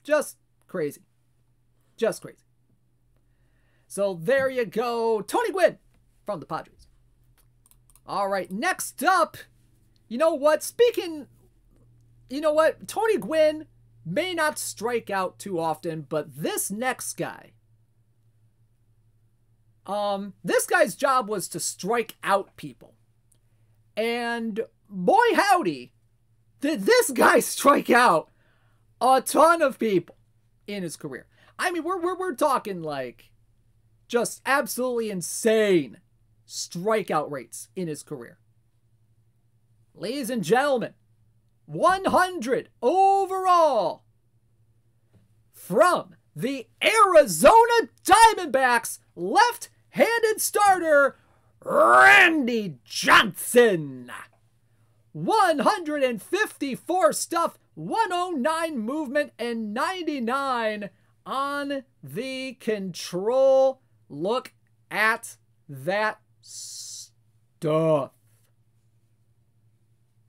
Just crazy. Just crazy. So there you go. Tony Gwynn from the Padres. All right, next up, you know what? Tony Gwynn may not strike out too often, but this next guy, this guy's job was to strike out people. And boy howdy, did this guy strike out a ton of people in his career. I mean, we're talking like just absolutely insane strikeout rates in his career. Ladies and gentlemen, 100 overall from the Arizona Diamondbacks left-handed starter, Randy Johnson. 154 stuff, 109 movement, and 99 on the control. Look at that stuff.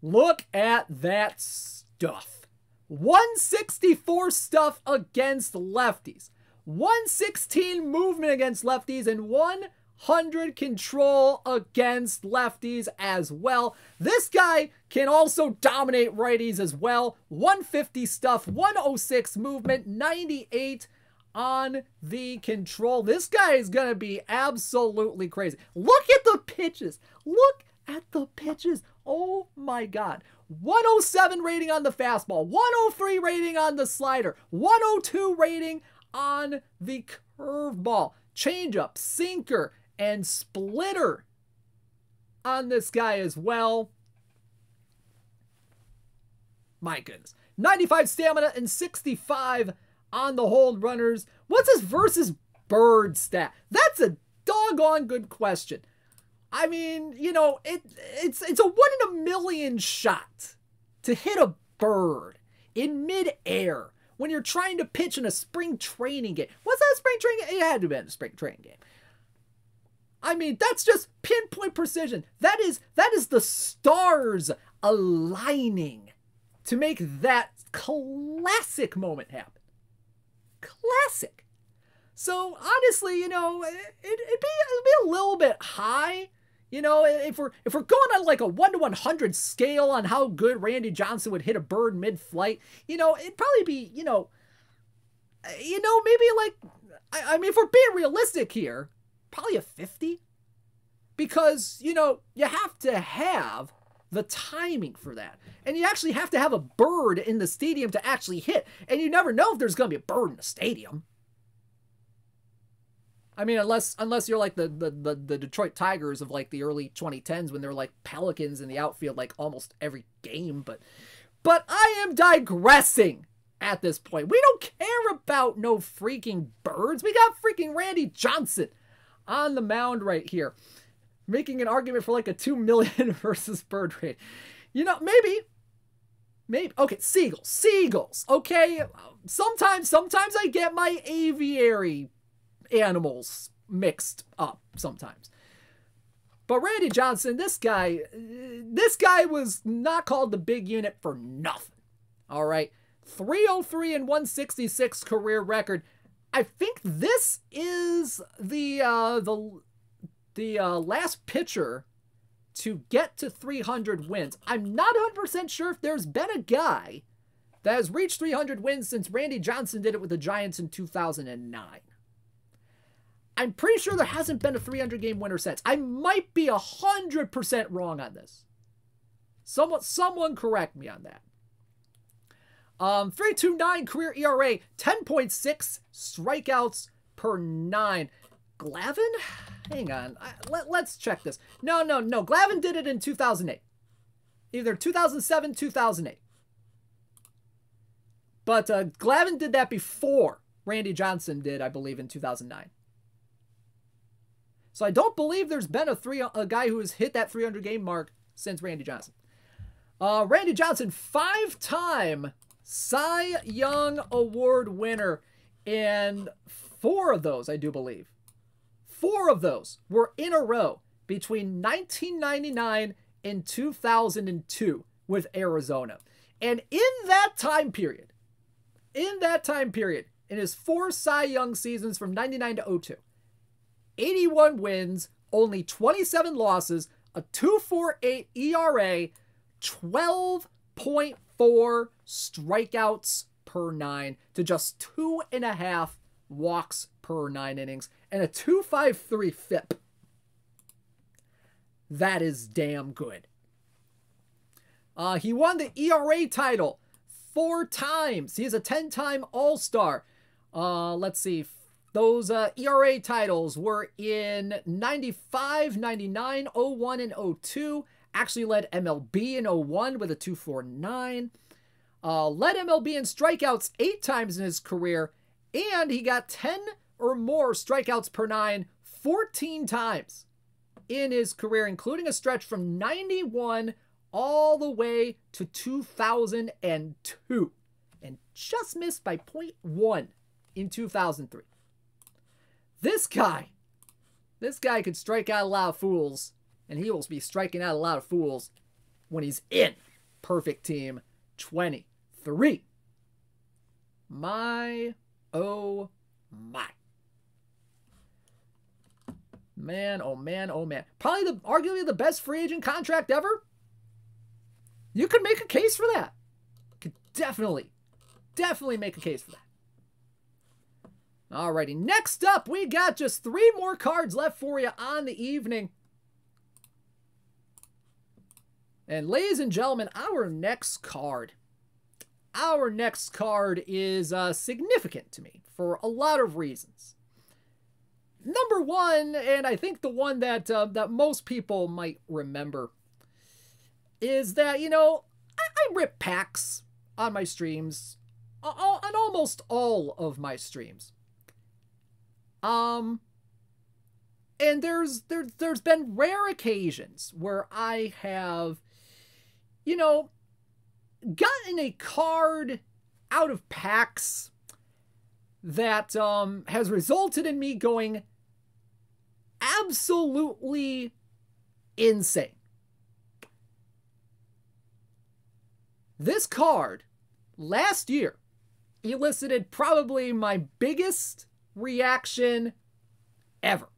Look at that stuff. 164 stuff against lefties. 116 movement against lefties and 100 control against lefties as well. This guy can also dominate righties as well. 150 stuff, 106 movement, 98 on the control. This guy is going to be absolutely crazy. Look at the pitches. Look at the pitches. Oh my God. 107 rating on the fastball, 103 rating on the slider, 102 rating on the curveball, changeup, sinker, and splitter on this guy as well. My goodness. 95 stamina and 65 on the hold runners. What's his versus bird stat? That's a doggone good question. I mean, you know, it's a 1 in a million shot to hit a bird in midair when you're trying to pitch in a spring training game. Was that a spring training game? It had to have been a spring training game. I mean, that's just pinpoint precision. That is the stars aligning to make that classic moment happen. Classic. So honestly, you know, it'd be a little bit high. You know, if we're going on like a 1 to 100 scale on how good Randy Johnson would hit a bird mid-flight, you know, it'd probably be, you know, maybe like, I mean, if we're being realistic here, probably a 50, because, you know, you have to have the timing for that, and you actually have to have a bird in the stadium to actually hit, and you never know if there's going to be a bird in the stadium. I mean, unless you're like the Detroit Tigers of like the early 2010s when they're like Pelicans in the outfield like almost every game. But I am digressing at this point. We don't care about no freaking birds. We got freaking Randy Johnson on the mound right here, making an argument for like a 2 million versus bird rate. You know, maybe. Okay, seagulls. Okay, sometimes I get my aviary animals mixed up sometimes. But Randy Johnson, this guy was not called the big unit for nothing. All right, 303 and 166 career record. I think this is the last pitcher to get to 300 wins. I'm not 100% sure if there's been a guy that has reached 300 wins since Randy Johnson did it with the Giants in 2009. I'm pretty sure there hasn't been a 300-game winner since. I might be 100% wrong on this. Someone correct me on that. 3.29 career ERA, 10.6 strikeouts per 9. Glavine? Hang on. Let's check this. No. Glavine did it in 2008. Either 2007, 2008. But Glavine did that before Randy Johnson did, I believe, in 2009. So I don't believe there's been a guy who has hit that 300-game mark since Randy Johnson. Randy Johnson, 5-time Cy Young Award winner. And 4 of those, I do believe. 4 of those were in a row between 1999 and 2002 with Arizona. And in that time period, in his 4 Cy Young seasons from 99 to 02, 81 wins, only 27 losses, a 2.48 ERA, 12.4 strikeouts per 9 to just 2.5 walks per 9 innings, and a 2.53 FIP. That is damn good. He won the ERA title 4 times. He is a 10-time All-Star. Let's see. Those ERA titles were in 95, 99, 01, and 02. Actually led MLB in 01 with a 2.49. Led MLB in strikeouts 8 times in his career. And he got 10 or more strikeouts per 9 14 times in his career, including a stretch from 91 all the way to 2002. And just missed by 0.1 in 2003. This guy could strike out a lot of fools, and he will be striking out a lot of fools when he's in Perfect Team 23. My, oh my. Man, oh man, oh man. Probably arguably the best free agent contract ever. You could make a case for that. Could definitely make a case for that. Alrighty, next up, we got just 3 more cards left for you on the evening. And ladies and gentlemen, our next card is significant to me for a lot of reasons. Number one, and I think the one that that most people might remember, is that, you know, I rip packs on my streams, on almost all of my streams. And there's been rare occasions where I have, you know, gotten a card out of packs that has resulted in me going absolutely insane. This card last year elicited probably my biggest reaction ever.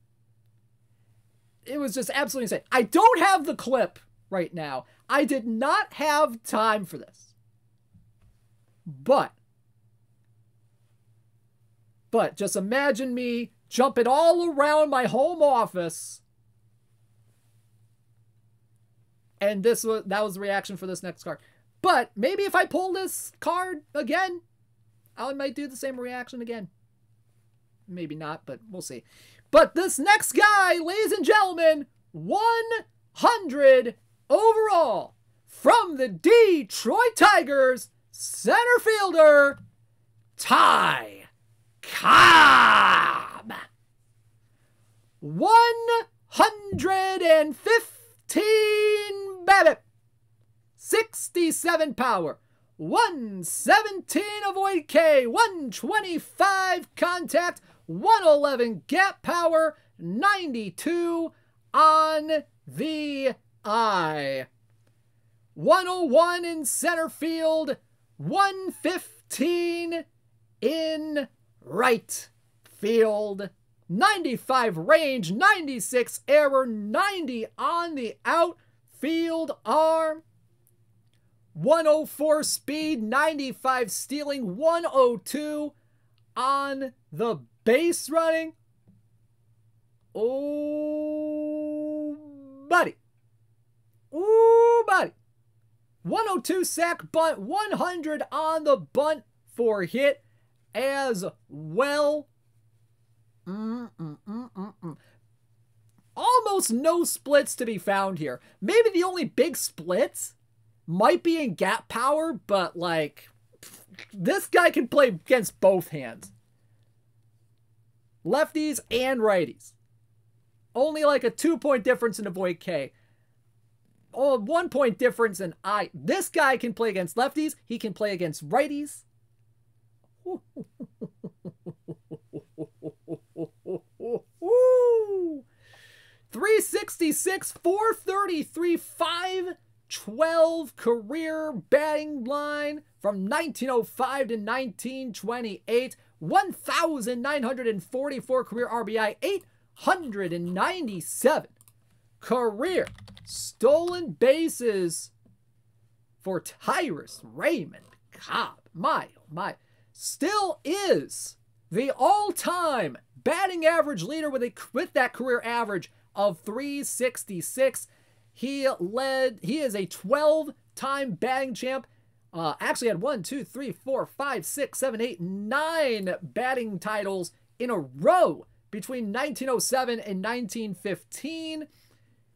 It was just absolutely insane. I don't have the clip right now. I did not have time for this. But just imagine me jumping all around my home office. And that was the reaction for this next card. But maybe if I pull this card again, I might do the same reaction again. Maybe not, but we'll see. But this next guy, ladies and gentlemen, 100 overall from the Detroit Tigers, center fielder, Ty Cobb. 115 BABIP, 67 power, 117 avoid K, 125 contact, 111 gap power, 92 on the eye. 101 in center field, 115 in right field. 95 range, 96 error, 90 on the outfield arm. 104 speed, 95 stealing, 102 on the base running. Oh, buddy. Ooh, buddy. 102 sack bunt, 100 on the bunt for hit as well. Almost no splits to be found here. Maybe the only big splits might be in gap power, but like, this guy can play against both hands. Lefties and righties. Only like a 2-point difference in avoid K. Oh, 1-point difference in I. This guy can play against lefties. He can play against righties. 366, 433, 512 career batting line from 1905 to 1928. 1,944 career RBI, 897 career stolen bases for Tyrus Raymond Cobb. My, oh my. Still is the all-time batting average leader with that career average of 366. He is a 12-time batting champ. Actually had 1, 2, 3, 4, 5, 6, 7, 8, 9 batting titles in a row between 1907 and 1915.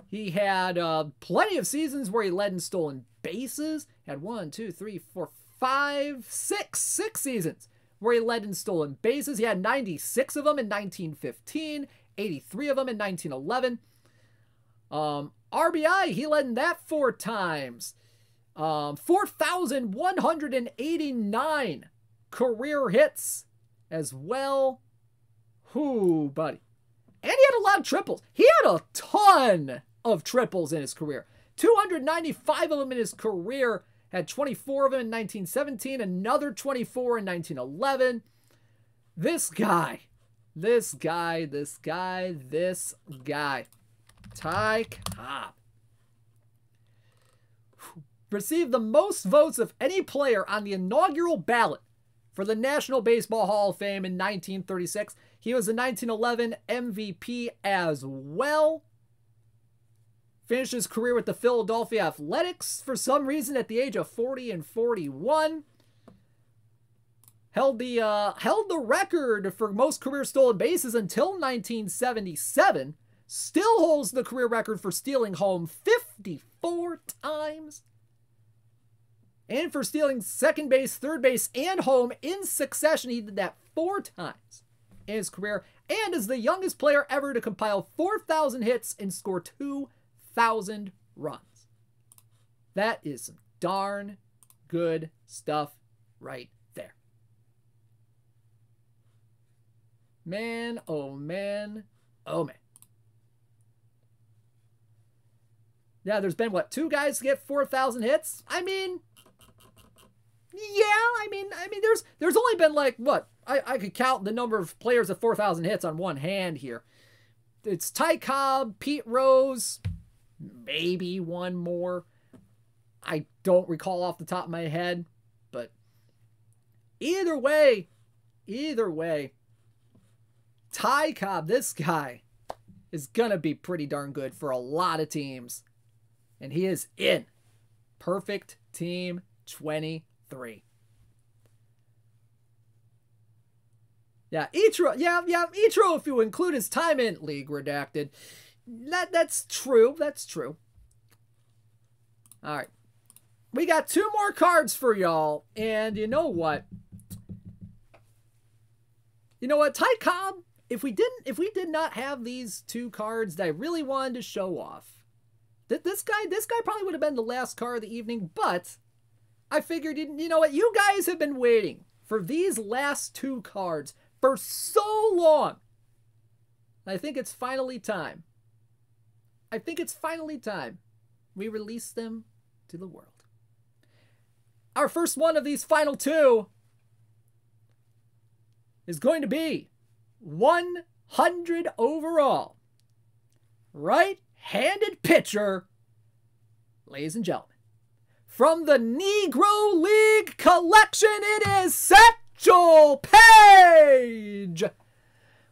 He had plenty of seasons where he led in stolen bases. Had 1, 2, 3, 4, 5, 6 seasons where he led in stolen bases. He had 96 of them in 1915, 83 of them in 1911. RBI, he led in that 4 times. 4,189 career hits as well. Whoo, buddy. And he had a lot of triples. He had a ton of triples in his career. 295 of them in his career. Had 24 of them in 1917, another 24 in 1911. This guy. Ty Cobb received the most votes of any player on the inaugural ballot for the National Baseball Hall of Fame in 1936. He was the 1911 MVP as well. Finished his career with the Philadelphia Athletics for some reason at the age of 40 and 41. Held the record for most career stolen bases until 1977. Still holds the career record for stealing home 54 times. And for stealing second base, third base, and home in succession. He did that 4 times in his career. And is the youngest player ever to compile 4,000 hits and score 2,000 runs. That is some darn good stuff right there. Man, oh man, oh man. Yeah, there's been, what, 2 guys to get 4,000 hits? I mean, yeah, I mean, there's only been like, what? I could count the number of players with 4,000 hits on one hand here. It's Ty Cobb, Pete Rose, maybe one more. I don't recall off the top of my head, but either way, Ty Cobb, this guy is going to be pretty darn good for a lot of teams. And he is in Perfect Team 23. Yeah, Ichiro, yeah, Ichiro, if you include his time in League Redacted. That's true, that's true. Alright. We got 2 more cards for y'all, and you know what? You know what, Ty Cobb, if we did not have these 2 cards that I really wanted to show off, this guy probably would have been the last card of the evening, but I figured, you know what, you guys have been waiting for these last 2 cards for so long. I think it's finally time. I think it's finally time we release them to the world. Our first one of these final 2 is going to be 100 overall. Right-handed pitcher, ladies and gentlemen. From the Negro League collection, it is Satchel Paige.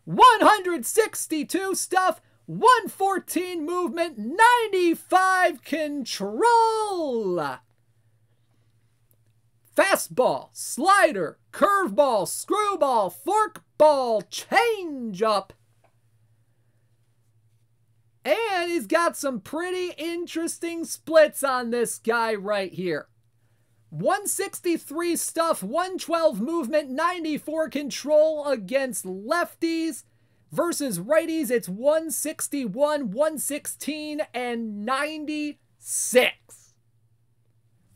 162 stuff, 114 movement, 95 control. Fastball, slider, curveball, screwball, forkball, changeup. And he's got some pretty interesting splits on this guy right here. 163 stuff, 112 movement, 94 control against lefties. Versus righties, it's 161, 116, and 96.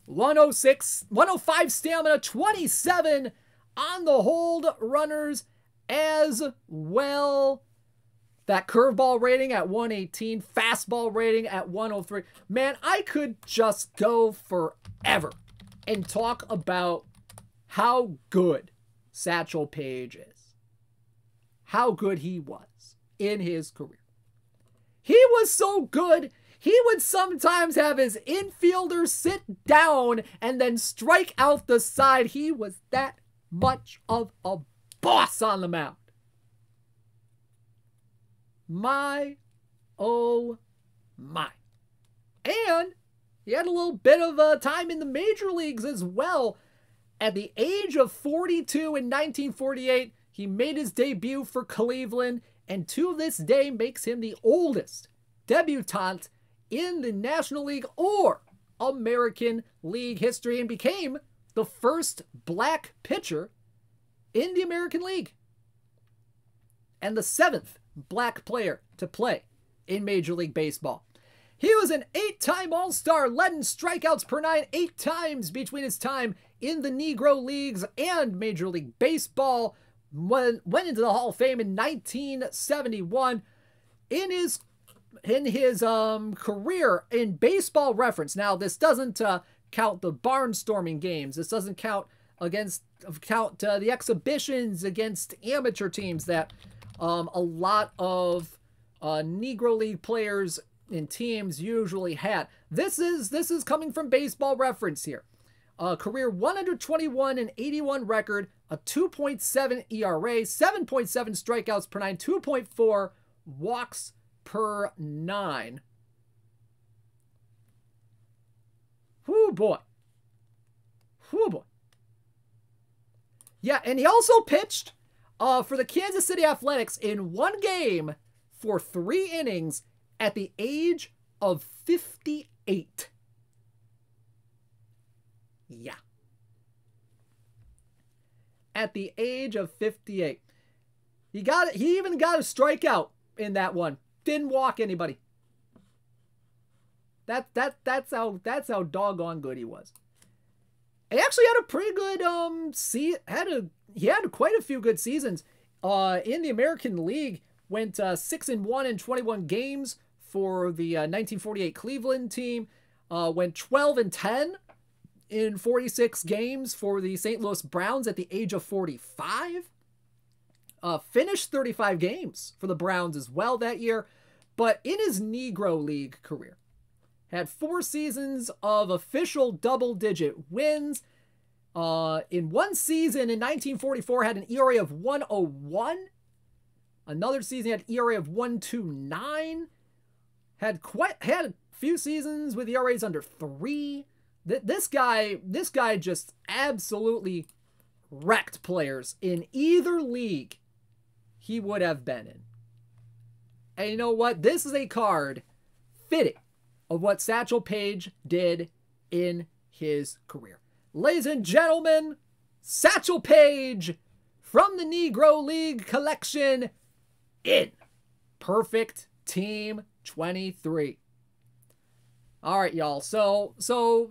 105 stamina, 27 on the hold runners as well. That curveball rating at 118, fastball rating at 103. Man, I could just go forever and talk about how good Satchel Paige is. How good he was in his career. He was so good, he would sometimes have his infielder sit down and then strike out the side. He was that much of a boss on the mound. My, oh my. And he had a little bit of time in the major leagues as well. At the age of 42 in 1948, he made his debut for Cleveland, and to this day makes him the oldest debutant in the National League or American League history, and became the first black pitcher in the American League and the 7th black player to play in Major League Baseball. He was an 8-time All-Star, led in strikeouts per 9 8 times between his time in the Negro Leagues and Major League Baseball. Went into the Hall of Fame in 1971. In his career in Baseball Reference. Now, this doesn't count the barnstorming games. This doesn't count the exhibitions against amateur teams that a lot of Negro League players and teams usually had. This is coming from Baseball Reference here. Career 121 and 81 record, a 2.7 ERA, 7.7 strikeouts per 9, 2.4 walks per 9. Whoo boy. Whoo boy. Yeah, and he also pitched for the Kansas City Athletics in 1 game for 3 innings at the age of 58. Yeah. At the age of 58. He even got a strikeout in that one. Didn't walk anybody. That's how doggone good he was. He actually had a pretty good he had quite a few good seasons in the American League. Went 6-1 in 21 games for the 1948 Cleveland team. Went 12-10 in 46 games for the St. Louis Browns at the age of 45. Finished 35 games for the Browns as well that year. But in his Negro League career, had 4 seasons of official double-digit wins. In 1 season in 1944, had an ERA of 1.01. Another season had ERA of 1.29. Had a few seasons with ERAs under 3. This guy just absolutely wrecked players in either league he would have been in. And you know what? This is a card fitting of what Satchel Paige did in his career. Ladies and gentlemen, Satchel Paige from the Negro League collection in Perfect Team 23. All right, y'all. So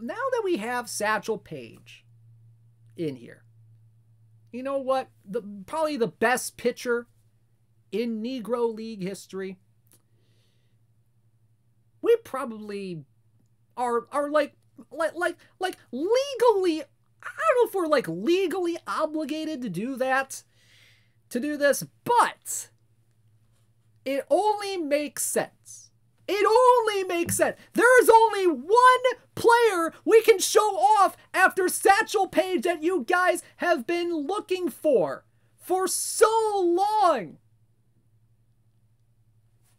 now that we have Satchel Paige in here, you know what? Probably the best pitcher in Negro League history. We probably are like legally, I don't know if we're like legally obligated to do that, to do this, but it only makes sense. It only makes sense. There is only one player we can show off after Satchel Paige that you guys have been looking for so long.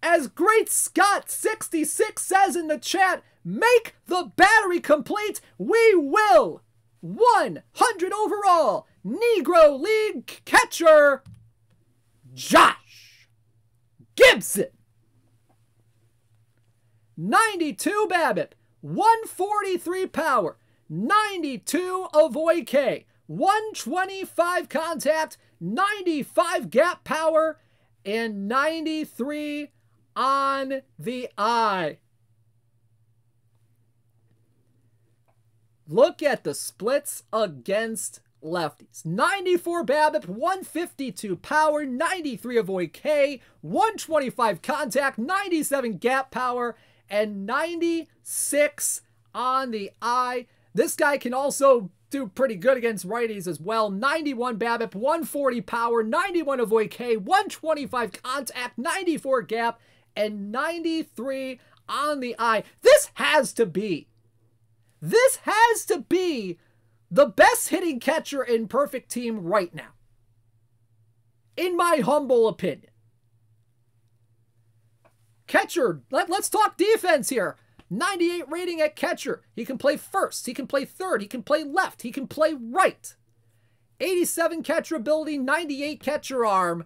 As Great Scott 66 says in the chat, make the battery complete. We will. 100 overall Negro League catcher, Josh Gibson. 92 BABIP, 143 power, 92 avoid K, 125 contact, 95 gap power, and 93 on the eye. Look at the splits against lefties. 94 BABIP, 152 power, 93 avoid K, 125 contact, 97 gap power, and 96 on the eye. This guy can also do pretty good against righties as well. 91 BABIP, 140 power, 91 avoid K, 125 contact, 94 gap, and 93 on the eye. This has to be the best hitting catcher in Perfect Team right now, in my humble opinion. Catcher, let's talk defense here. 98 rating at catcher. He can play first, he can play third, he can play left, he can play right. 87 catcher ability, 98 catcher arm.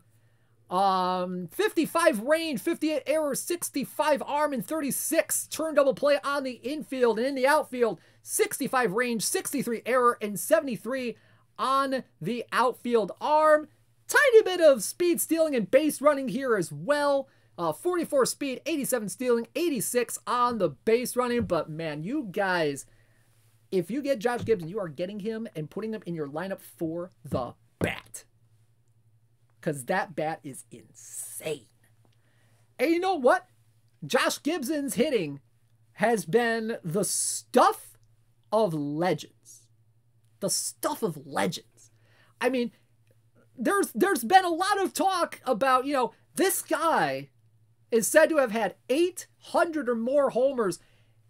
55 range, 58 error, 65 arm, and 36 turn double play on the infield. And in the outfield, 65 range, 63 error, and 73 on the outfield arm. Tiny bit of speed stealing and base running here as well. 44 speed, 87 stealing, 86 on the base running. But man, you guys, if you get Josh Gibson, you are getting him and putting him in your lineup for the bat. Because that bat is insane. And you know what? Josh Gibson's hitting has been the stuff of legends. The stuff of legends. I mean, there's been a lot of talk about, this guy is said to have had 800 or more homers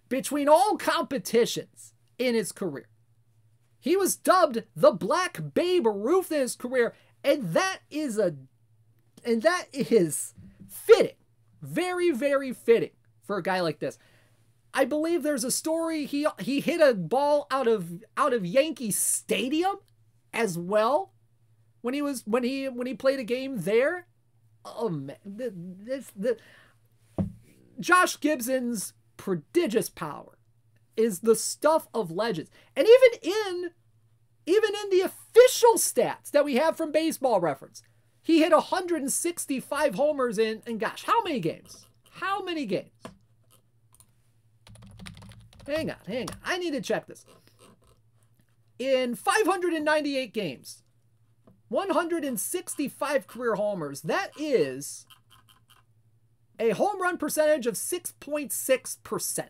between all competitions in his career. He was dubbed the Black Babe Ruth in his career, and that is fitting. Very, very fitting for a guy like this. I believe there's a story he hit a ball out of Yankee Stadium as well when he played a game there. Oh man, Josh Gibson's prodigious power is the stuff of legends. And even in the official stats that we have from Baseball Reference, he hit 165 homers in gosh, how many games? How many games? Hang on. I need to check this. In 598 games, 165 career homers. That is a home run percentage of 6.6%,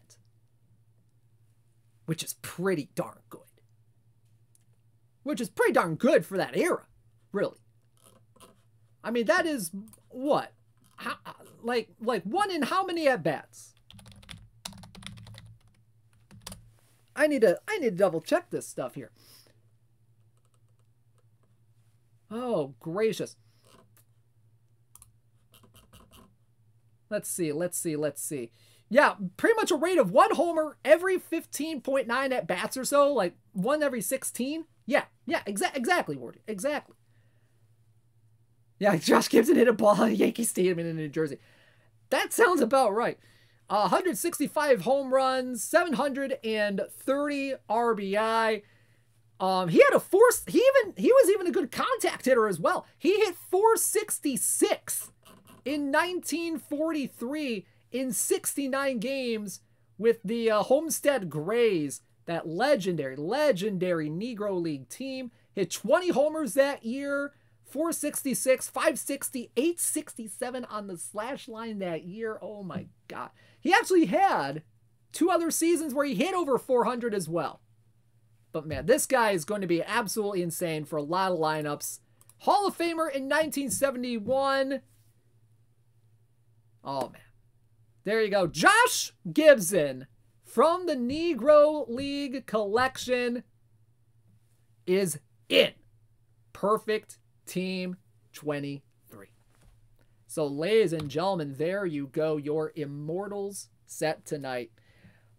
which is pretty darn good. Which is pretty darn good for that era, really. I mean, that is what? Like one in how many at-bats? I need to double check this stuff here. Oh, gracious. Let's see. Yeah, pretty much a rate of one homer every 15.9 at-bats or so, like one every 16. Yeah, exactly, Wardy. Exactly. Yeah, Josh Gibson hit a ball at Yankee Stadium in New Jersey. That sounds about right. 165 home runs, 730 RBI. He had a he was even a good contact hitter as well. He hit 466 in 1943 in 69 games with the Homestead Grays, that legendary Negro League team. Hit 20 homers that year, 466, 560, 867 on the slash line that year. Oh my God. He actually had 2 other seasons where he hit over 400 as well. But man, this guy is going to be absolutely insane for a lot of lineups. Hall of Famer in 1971. Oh man. There you go. Josh Gibson from the Negro League collection is in Perfect Team 23. So ladies and gentlemen, there you go. Your Immortals set tonight.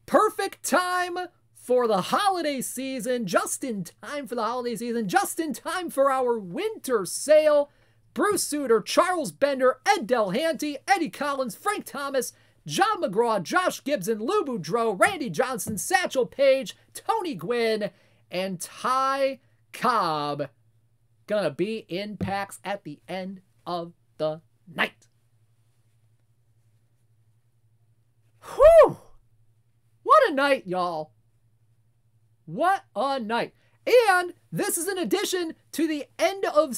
Perfect time for the holiday season. Just in time for the holiday season. Just in time for our winter sale. Bruce Sutter, Charles Bender, Ed Delhanty, Eddie Collins, Frank Thomas, John McGraw, Josh Gibson, Lou Boudreau, Randy Johnson, Satchel Paige, Tony Gwynn, and Ty Cobb gonna be in packs at the end of the night. Whew! What a night, y'all. What a night. And this is in addition to the end of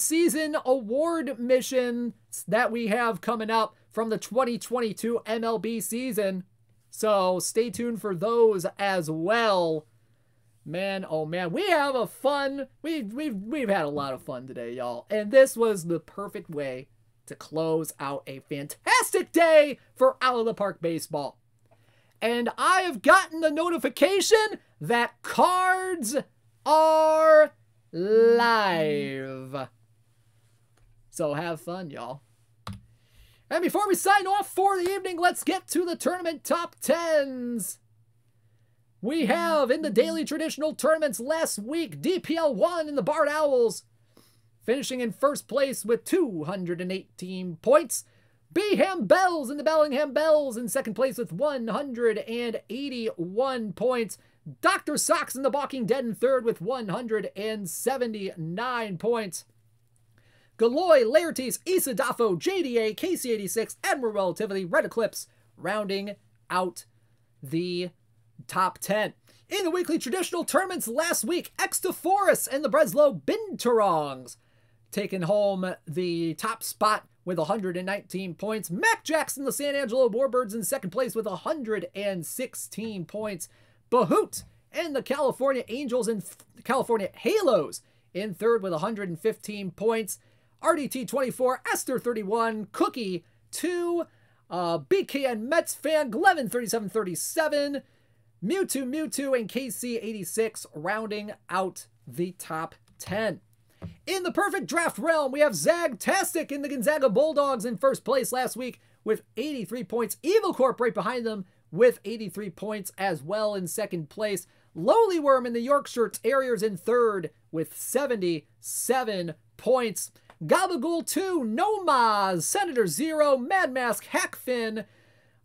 season award missions that we have coming up from the 2022 MLB season. So stay tuned for those as well. Man, oh man, we have a fun, we've had a lot of fun today, y'all. And this was the perfect way to close out a fantastic day for Out of the Park Baseball. And I have gotten the notification that cards are live. So have fun, y'all. And before we sign off for the evening, let's get to the tournament top 10s. We have in the daily traditional tournaments last week, DPL 1 in the Bard Owls, finishing in first place with 218 points. Beham Bells in the Bellingham Bells in second place with 181 points. Dr. Sox in the Balking Dead in third with 179 points. Galoy, Laertes, Isadafo, JDA, KC86, Admiral Relativity, Red Eclipse, rounding out the top 10. In the weekly traditional tournaments last week, Extaforus and the Breslow Binturongs taking home the top spot with 119 points. Mac Jackson, the San Angelo Warbirds in second place with 116 points. Bahoot and the California Angels and California Halos in third with 115 points. RDT 24, Esther 31, Cookie 2, BKN Mets fan, Glevin 3737, Mewtwo and KC 86 rounding out the top 10. In the perfect draft realm, we have Zagtastic in the Gonzaga Bulldogs in first place last week with 83 points. Evil Corp right behind them with 83 points as well in second place. Lowly Worm in the Yorkshire Terriers in third with 77 points. Gabagool 2, Nomaz, Senator 0, Mad Mask, Hackfin,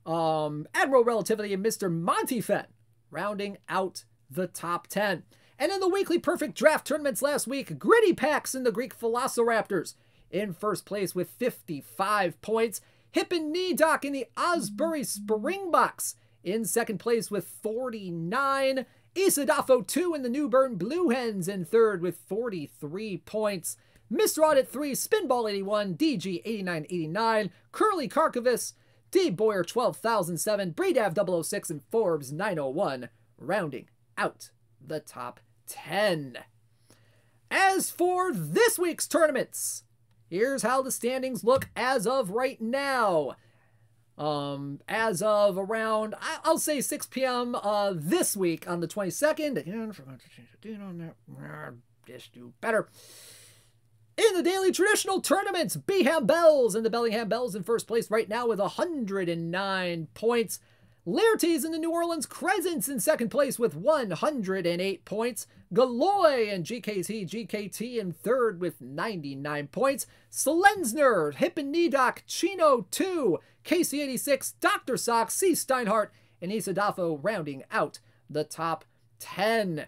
Admiral Relativity, and Mr. Montyfen rounding out the top 10. And in the weekly perfect draft tournaments last week, Gritty Packs in the Greek Velociraptors in first place with 55 points. Hip and Knee Doc in the Osbury Springboks in second place with 49. Isadafo 2 in the Newburn Blue Hens in third with 43 points. Mr. Audit 3, Spinball 81, DG 8989, Curly Karkovus, D Boyer 12007, Breedav 006, and Forbes 901, rounding out the top 10. As for this week's tournaments, here's how the standings look as of right now. As of around, I'll say 6 p.m. This week on the 22nd. Again, forgot to change the date on that. Just do better. In the daily traditional tournaments, Beham Bells and the Bellingham Bells in first place right now with 109 points. Laertes and the New Orleans Crescents in second place with 108 points. Galoy and GKT in third with 99 points. Slensner, Hip and Knee Doc, Chino 2, KC86, Dr. Sock, C. Steinhardt, and Isadafo rounding out the top 10.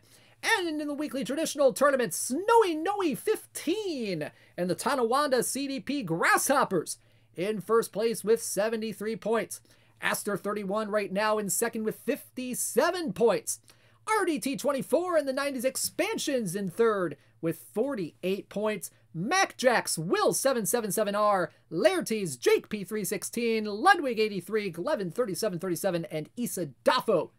And in the weekly traditional tournament, Snowy Noe 15 and the Tonawanda CDP Grasshoppers in first place with 73 points. Aster 31 right now in second with 57 points. RDT 24 and the 90s Expansions in third with 48 points. MacJax, Will 777R, Laertes, Jake P316, Ludwig 83, Glevin 3737, and Issa Daffo.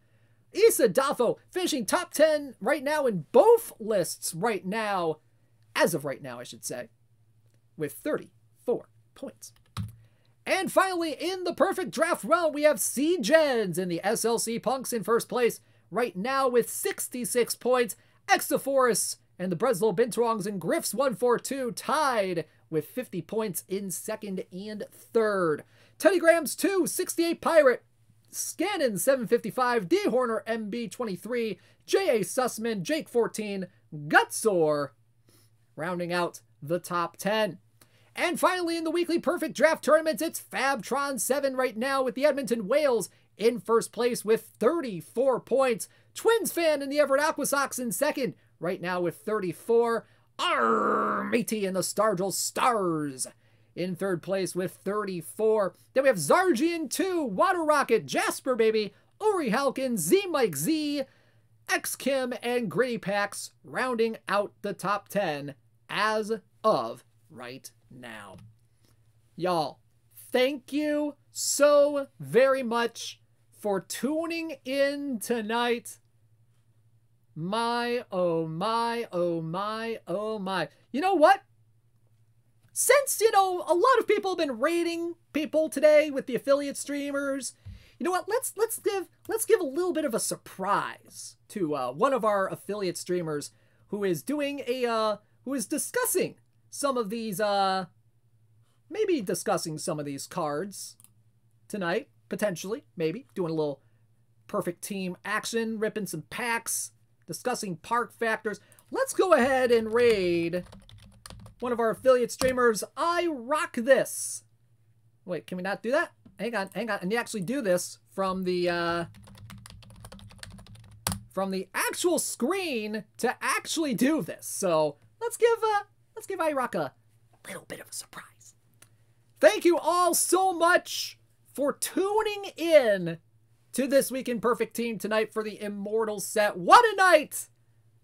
Issa Daffo finishing top 10 right now in both lists right now, as of right now, I should say, with 34 points. And finally, in the perfect draft realm, we have C-Gens and the SLC Punks in first place right now with 66 points. Exoforus and the Breslow Binturongs and Griffs 142 tied with 50 points in second and third. Teddy Grahams 2, 68 Pirate, Scannon 755, D Horner MB 23, J.A. Sussman, Jake 14, Gutsor rounding out the top 10. And finally, in the weekly perfect draft tournaments, it's Fabtron 7 right now with the Edmonton Whales in first place with 34 points. Twins fan and the Everett Aquasox in second right now with 34. Matey and the Stargell Stars in third place with 34. Then we have Zargian 2, Water Rocket, Jasper Baby, Uri Halkin, Z Mike Z, X Kim, and Gritty Pax rounding out the top 10 as of right now. Y'all, thank you so very much for tuning in tonight. My, oh my, oh my, oh my. You know what? Since, a lot of people have been rating people today with the affiliate streamers, you know what? Let's give a little bit of a surprise to one of our affiliate streamers who is doing who is discussing some of these, maybe discussing some of these cards tonight, potentially, maybe doing a little perfect team action, ripping some packs, discussing park factors. Let's go ahead and raid one of our affiliate streamers. I rock this. Wait, can we not do that? Hang on. And you actually do this from the actual screen to actually do this. So let's give iRock a little bit of a surprise. Thank you all so much for tuning in to This Week in Perfect Team tonight for the Immortals set. What a night!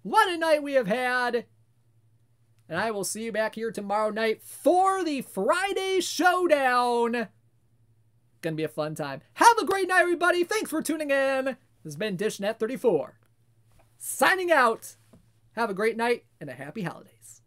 What a night we have had. And I will see you back here tomorrow night for the Friday Showdown. Gonna be a fun time. Have a great night, everybody. Thanks for tuning in. This has been DishNet34. Signing out. Have a great night and a happy holidays.